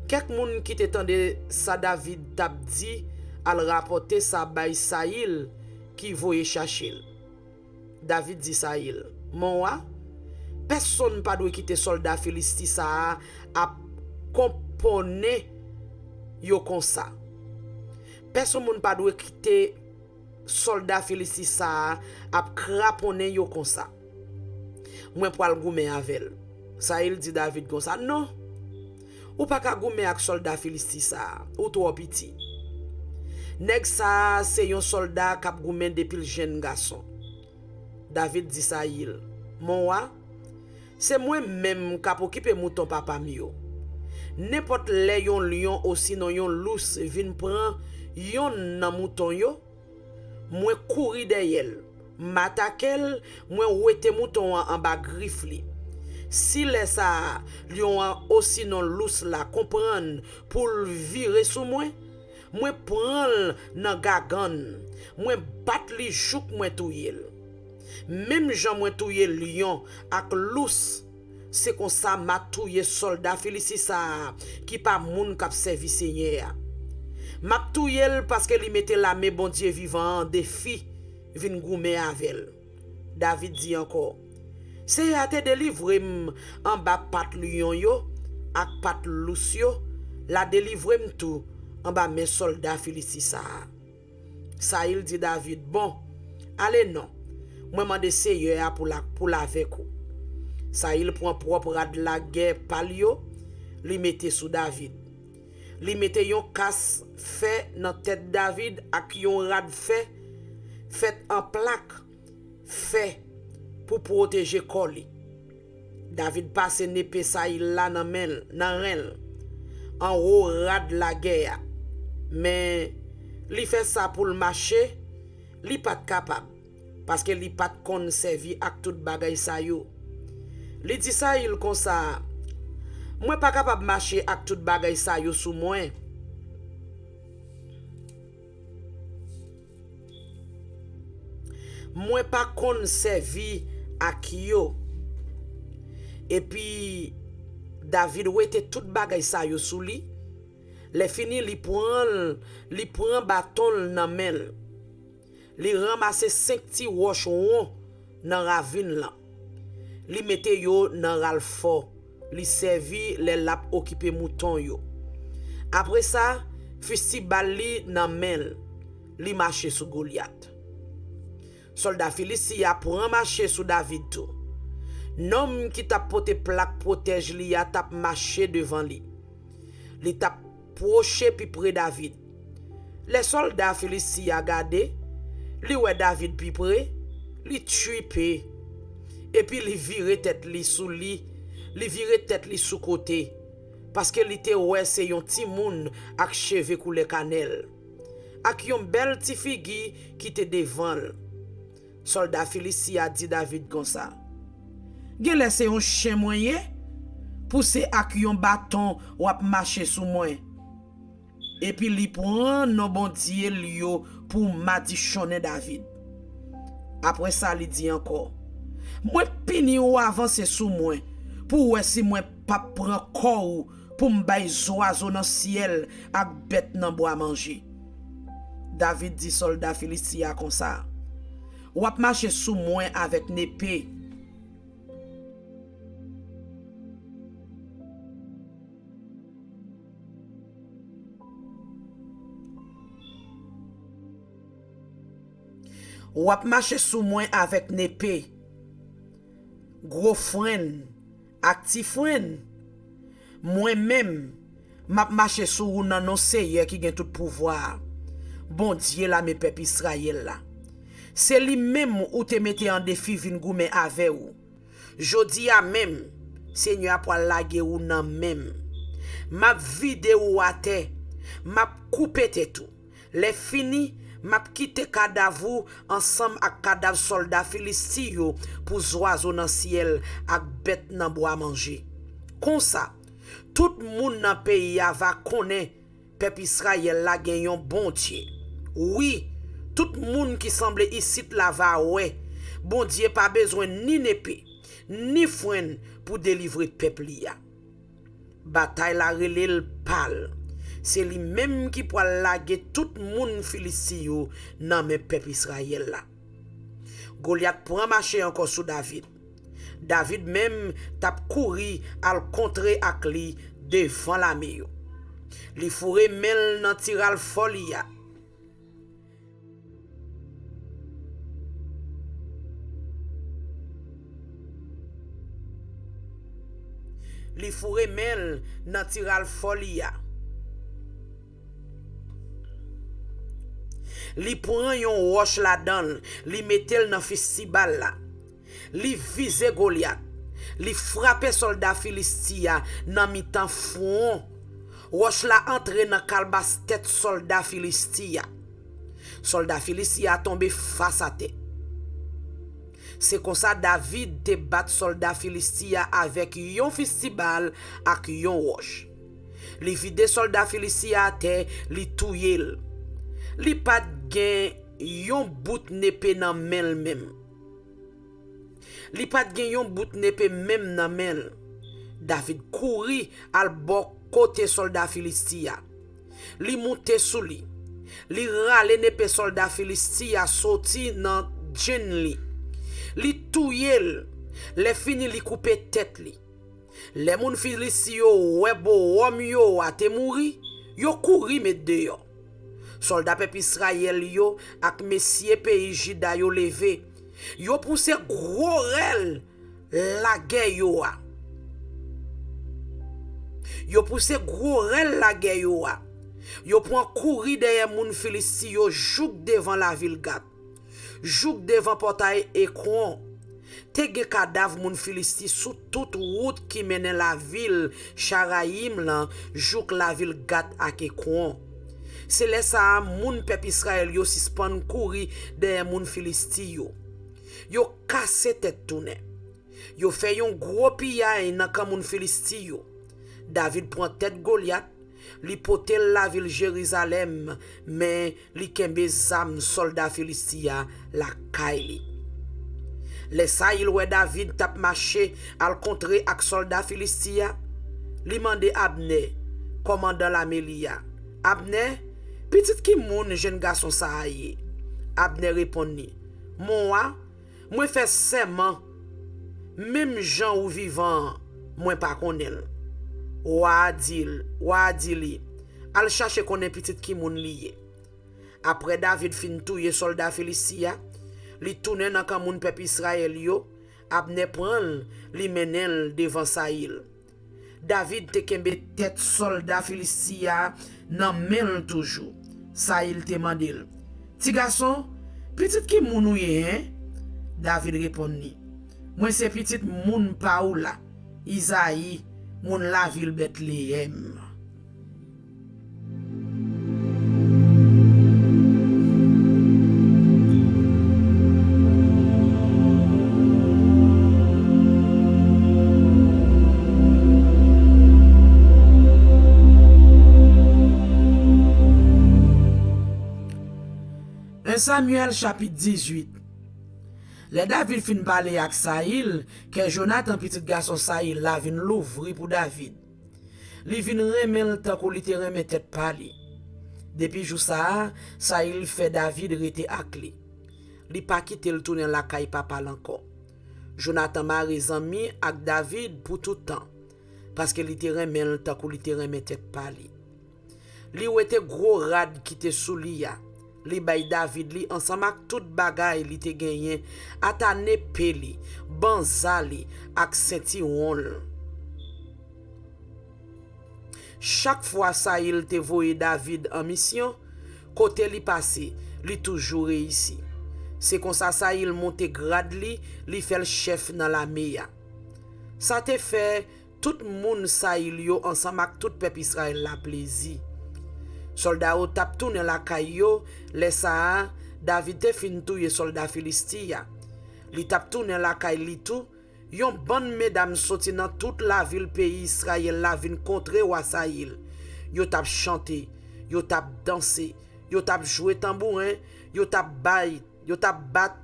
Quelques moun qui t'entendait ça David t'a dit al rapporter ça bay Saïl qui voye chercher. David dit Saïl, moi personne pas doit quitter soldat philistin ça a componer yo comme ça. Personne moun pas doit quitter soldat philistin ça a craponner yo comme ça. Moi pour al goumen avec. Saïl dit David comme ça, non. Ou pas ka goumen ak soldat philistin ça, ou trop petit. Nèg ça c'est yon soldat k'ap goumen depuis le jeune garçon. David dit Saïl, moi c'est moi même k'ap occuper mouton papa mio. N'importe le yon lion aussi non yon lousse vinn prend yon nan mouton yo, moi courir derrière, m'attaquer, moi ouete mouton en bas griffe li. Si laisse ça lion aussi non lousse la comprendre pour virer sous moi prend nan gagan, moi bat li chouk moi touyer. Même Jean moi touyer lion ak lousse, c'est comme ça m'a touyer soldat Philistin ça qui pas moun k'ap servi Seigneur. M'a touyer parce que li mettait la main bon Dieu vivant en défi vinn goumen avec. David dit encore, c'est à te délivrer en bas pat lion yo ak pat lousse yo, la délivrer tout en bas mes soldats Philistin ça. Saïl dit David, bon, allez non. Moi mande Seigneur pour la avec ou. Saïl prend propre rad la guerre palio, li mette sous David. Li mette yon casse fait dans tête David ak yon rad fait en plaque fait pour protéger Coli. David passe une épée Saïl là nan ren en haut rad la guerre. Mais li fait ça pour le marcher, li pas capable parce que li pas kon servi ak tout bagay sa yo. Li dit Saïl comme ça, moi pas capable marcher ak tout bagay sa yo sous moi. Moi pas kon servi ak yo. Et puis David wete tout bagay sa yo sous li. Le fini li prend bâton nan men. Li ramasse 5 ti roche ron nan ravine là. Li mette yo nan ralfort. Li servi les lap occupé mouton yo. Après ça, fusti bal li nan men. Li marche sous Goliath. Soldat Philistia prend marcher sous David tout. Nom qui t'a porté plaque protège li a tap marcher devant li. Li tap proche pi près David. Les soldats Philistia gardé, li wè David pi près, li tué et puis li vire tête li sous li vire tête li sous côté parce que li te wè c'est yon ti moun ak cheve koule canel. Ak yon bel ti figi qui te devant. Soldat Philistia dit David comme ça. Gen laisse yon chien moyen pousse ak yon bâton wap marcher sous moi. Et puis li prend non bon Dieu yo pour madichonner David. Après ça li dit encore, moi pini ou avancer sous moi pour ouais si moi pas prend corps pour m'bay oiseau dans ciel ak bête nan bois manger. David dit soldat philistia comme ça. Ou ap marcher sous moi avec une épée. Ou ap marcher sous moi avec une épée. Gros frein, actif frein. Moi-même, m'a marché sous ou nan non seigneur qui gen tout pouvoir. Bon Dieu la mes peuple Israël là. C'est lui même ou te mette en défi vin goumen avec ou. Jodi a même, Seigneur pour laguer ou nan même. M'a vide ou à terre, m'a coupé tout. Les fini, m'a quitté cadavre ensemble avec cadavre soldat philistien pour oiseau dans ciel ak bête nan bois manger. Comme ça, tout moun nan pays va connaître peuple Israël la gen yon bon Dieu. Oui, tout moun qui semble ici la va ouais. Bon Dieu pas besoin ni épée, ni frein pour délivrer peuple ya. Bataille la relèl pal. C'est lui même qui pour laguer tout moun philistin nan men peuple Israël la. Goliath prend marcher encore sous David. David même tap couri al contre ak li devant l'armée yo. Li fouré mel nan tiral folia. Li fouré mel nan tiral folia. Li prend yon roche la dan, li metel nan festival la. Li vise Goliath. Li frappe soldat philistia nan mitan front. Roche la entre nan kalbas tête soldat philistia. Soldat philistia tombé face à terre. C'est comme ça David te bat soldat philistia avec yon festival ak yon roche. Li vide soldat philistia à terre, li touyel. Li pat gen yon bout n'épée nan men même. Li pat gen yon bout n'épée même nan men. David couri al bord côté soldat philistia. Li monte sou li. Li rale n'épée soldat philistia sorti nan djen li. Li touyel. Le fini li coupe tête li. Le moun philistia we bo wom yo a te mouri, yo couri met dehors. Soldat peuple Israël yo ak messieurs pays Juda yo levé. Yo poussé gros rel la guerre yo a. Yo poussé gros rel la guerre yo a. Yo prend courir derrière moun Philistie yo jouk devant la ville Gat. Jouk devant portail Ekron. Te ge cadavre moun Philistie sous toute route qui mène la ville Charaïm lan jouk la ville Gat ak Ekron. C'est là ça moun peuple Israël yo suspend courir derrière moun Philistie yo. Yo cassé tête tourné. Yo fait yon gros pillage nan kan moun Philistie yo. David prend tête Goliath, li potel la ville Jérusalem, mais li kembe zam soldat Philistia la kaili. Les sa il wè David tap marché al contre ak soldat Philistia, li mande Abner, commandant la Melia. Abner, petit ki moun jeune garçon sa aye. Abner répondit, moi fait serment, même gens ou vivant, moi pas connaît. Wadili, al chercher connaît petit ki moun liye. Après David fin touye soldat Philistia, li tourne nan kan moun peuple Israël yo, Abner prend li menel devant Saïl. David te kembe tête soldat Philistia nan men toujours. Saïl te mandil, ti garçon, petit ki moun ou ye, hein? David répondit, moi c'est petit moun Paoula, Isaïe, moun la ville Bethléem. Samuel chapitre 18. Le David fin parler avec Saïl, que Jonathan petit garçon Saïl la vin l'ouvrir pour David. li vin remel tan kou li te remen tèt pa li. Depuis jou ça, Saïl fait David rete ak li. Li pa kite l tourner la kay papa encore. Jonathan mari zanmi ak David pour tout temps parce que li te remen tan kou li te remen tèt pa li. Li wete gros rad qui te sou li ya. Li bay David li ensemble ak tout bagay li te genyen atane peli, banzali ak senti wol. Chaque fois Saïl te voye David en mission, côté li passé, li toujours réussi. C'est comme ça Saïl monte grade li fait le chef dans la meya. Ça te fait tout moun Saïl yo ensemble ak tout peuple Israël la plaisir. Soldat yo tap tourne la kayo, les ça David te fin touye soldat Filistia. Li tap tourne la kay li tout, yon bonne mesdames sorti dans toute la ville pays Israël la vin contre wa Saïl. Yo tap chanter, yo tap danser, yo tap jouer tambourin, yo tap bay, yo tap bat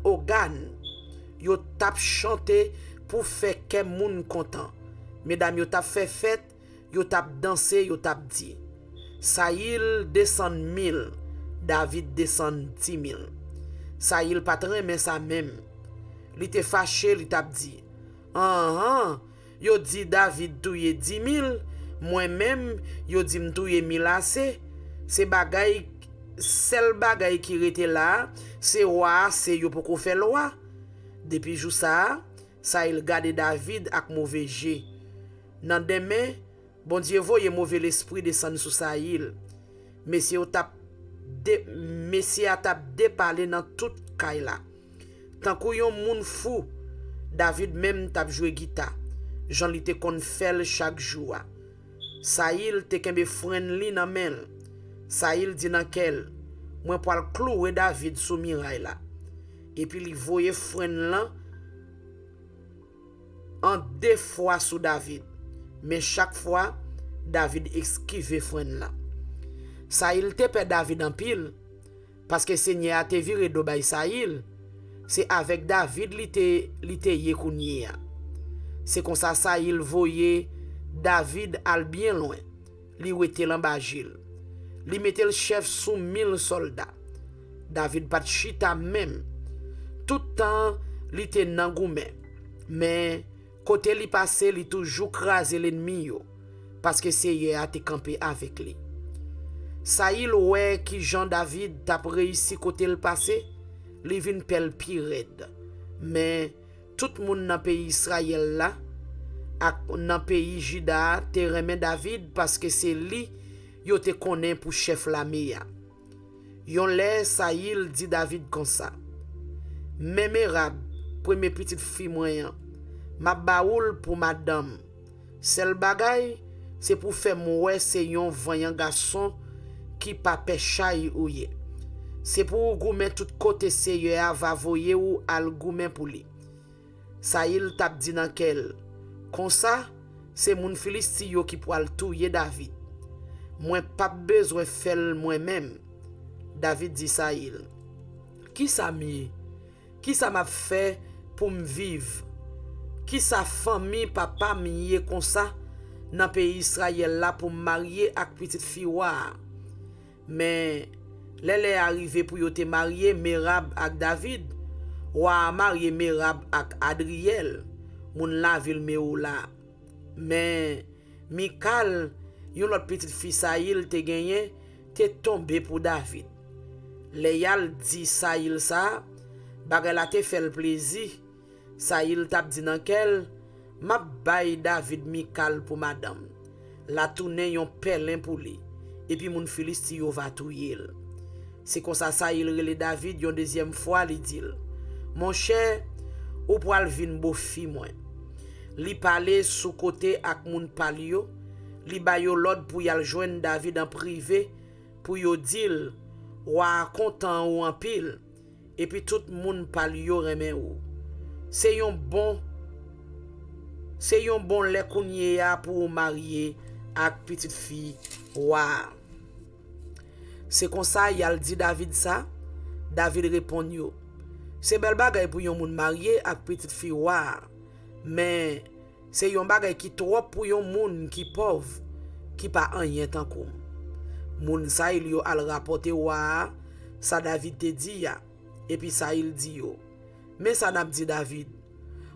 organ, yo tap chanter pour faire que moun content. Mesdames yo tap fait fête, yo tap danser, yo tap di. Saïl descend 1000, David descend 10,000. Saïl patron mais ça même. Li te fâché, li tap di. Yo di David touye 10,000, moi-même yo di m'touye 1000 assez. C'est bagay, sel bagay qui rete là, c'est roi, c'est yo pour qu'on fait loi. Depuis jou ça, Saïl gade David ak mauvais jet. Nan demain, bon Dieu voye mauvais l'esprit descendre sous Saïl. Messieurs a tap dépalé dans toute kay la. Tant kou yon moun fou, David même tap joué guitare. Jean li te kon fel chaque jour. Saïl te kembe fren li nan men. Saïl di nan kel, mwen pral clouer David sous mirail la. Et puis li voye fren lan en 2 fois sous David. Mais chaque fois, David esquive fren la. Saïl te pe David en pile parce que Seigneur a te viré do bay Saïl. C'est avec David li te ye kounye. C'est comme ça Saïl voye David al bien loin. Li wete l'embagil. Li mette le chef sous 1000 soldats. David pat chita même. Tout temps li te nan goumen. Mais côté li passé li toujours crase l'ennemi yo parce que Seigneur a te campé avec lui. Saïl ouais qui Jean David t'a réussi côté le passé, li vin pel pi red. Mais tout moun nan pays Israël là ak nan pays Juda te remen David parce que c'est li yo te konnen pour chef la meya. Yon lè Saïl dit David comme ça. Mémérable, premier petite fille moyen, ma baoul pour madame. Sel bagay, c'est pour faire moué c'est yon voyant garçon qui pa pechay ou ye. C'est pour goumen tout côté seye a va voye ou al goumen pour li. Saïl tap di nan kel. Comme ça, c'est moun Filisti yo qui poal touye David. Moi pas besoin fel moi-même. David dit Saïl. Qui ça m'a fait pour me vivre? Qui sa famille papa miye comme ça dans pays Israël là pour me marier avec petite fille wa? Mais l'elle est arrivé pour te marier Merab avec David, ou a marié Merab avec Adriel, moun la ville Meola. Mais Michal, yon l'autre petite fille Saïl te gagné, te tombé pour David. Léal dit Saïl ça, bagay la te fait le plaisir. Saïl tap di nan kel, m'a bay David Michal pour madame. La tourne yon pelin pour li. Et puis moun Filisti yo va touyer. C'est comme ça Saïl rele David yon deuxième fois li dit. Mon cher, ou pral vin beau fi moi. Li parler sous côté ak moun palio, li bay yo l'ordre pour yal joindre David en privé pour yo dil wa content ou en pile. Et puis tout moun palio remen ou. C'est yon bon lè kounye ya pour marier ak petite fille wa. C'est comme ça yal dit David ça. David répond yo. C'est bel bagay pour yon moun marié ak petite fille wa. Mais C'est yon bagay qui trop pour yon moun qui pauvre, qui pas rien tant comme. Moun sa il yo al rapporter wa ça David te dit ya. Et puis ça il dit yo. Mais ça n'a dit David,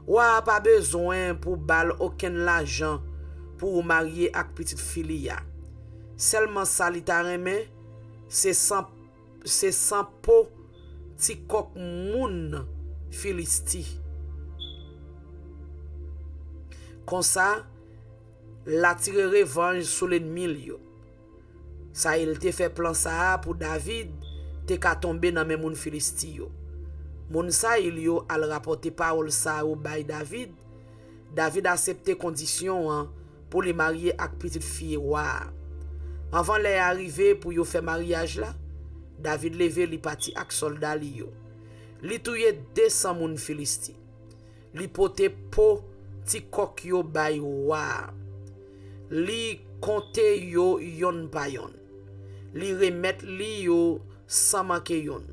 wa pas besoin pour bal aucun l'argent pour marier avec petite fille ya. Seulement ça li ta remen, c'est sans pot ti kok moun Filisti. Comme ça, la tire revanche sur l'ennemi yo. Ça il te fait plan ça pour David te ka tomber dans même moun Filisti yo. Moun sa il yo al rapporter parole ça au bay David. David accepté condition pour les marier avec petite fille roi. Avant les arriver pour yo faire mariage là, David levé li parti ak soldat li yo. Li touye 200 moun Filisti. Li pote po ti kok yo bay roi. Li compte yo yon pa yon. Li remet li yo sans manquer yon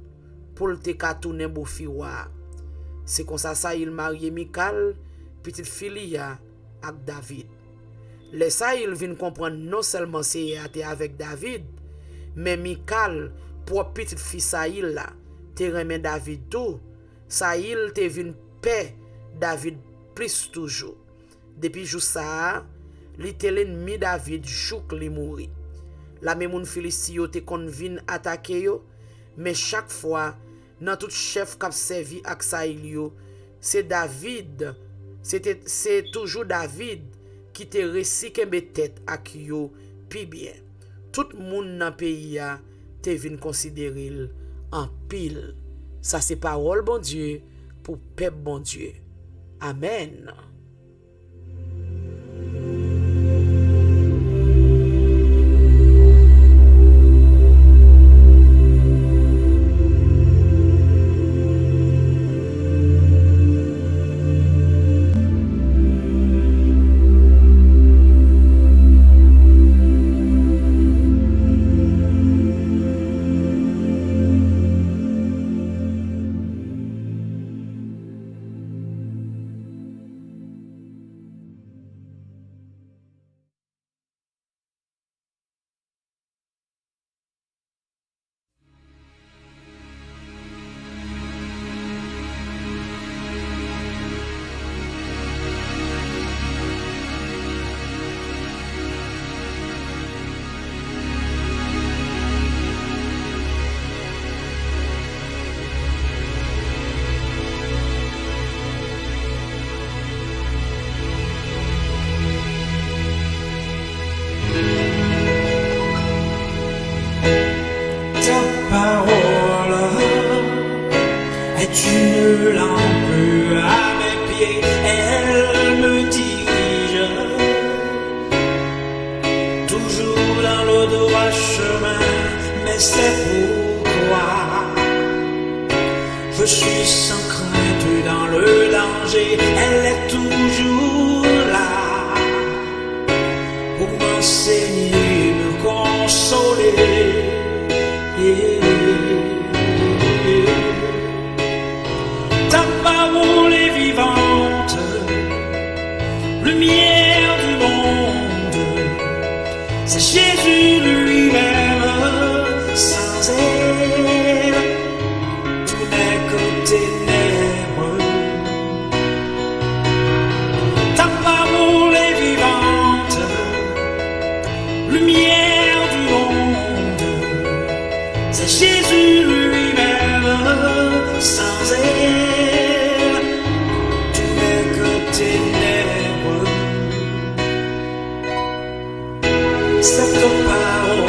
pour te ka tourner bou fi roi. C'est comme ça il marié Michal, petite fille avec David. Les ça il vient comprendre non seulement c'est avec David, mais Michal pour petite fille Saïl là, te remet David tout. Saïl te vient paix David plus toujours. Depuis jour ça, li te l'ennemi David jouk li mouri. La même moun Filisti yo te kon vin attaquer yo, mais chaque fois dans tout chef k'ap servi ak Saïl yo, c'est David, c'est toujours David qui te resi kembe tête ak yo pi bien. Tout moun nan pays a te vin considérer en pile. Ça c'est parole bon Dieu pour peuple bon Dieu. Amen. Une lampe à mes pieds, elle me dirige toujours dans le droit chemin, mais c'est pourquoi je suis sans crainte dans le danger. Elle est toujours là pour m'enseigner, me consoler. Ta parole est vivante, lumière du monde, c'est Jésus lui-même. Sans elle, tout n'est que ténèbres. Ta parole est vivante, lumière du monde, c'est Jésus lui-même. Sans elle, tout n'est que ténèbres. Cette parole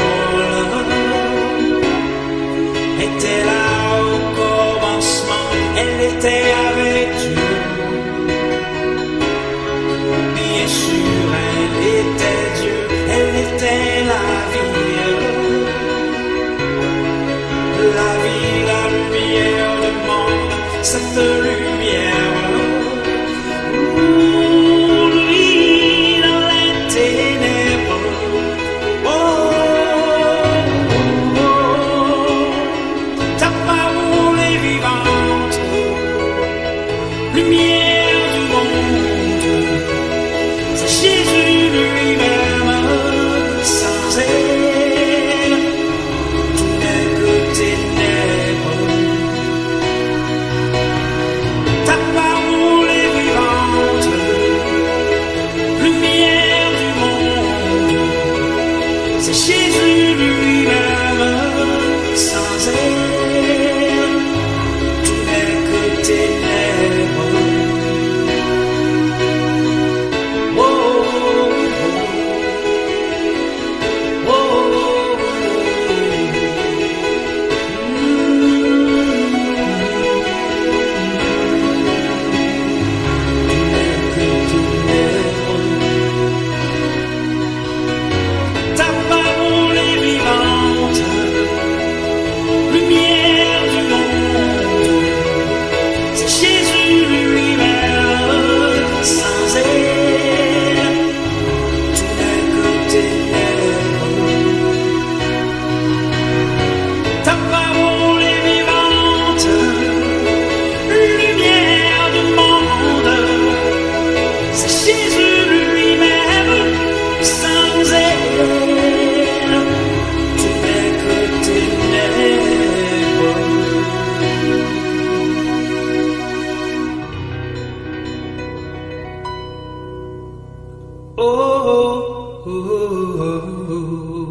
oh, oh, oh, oh.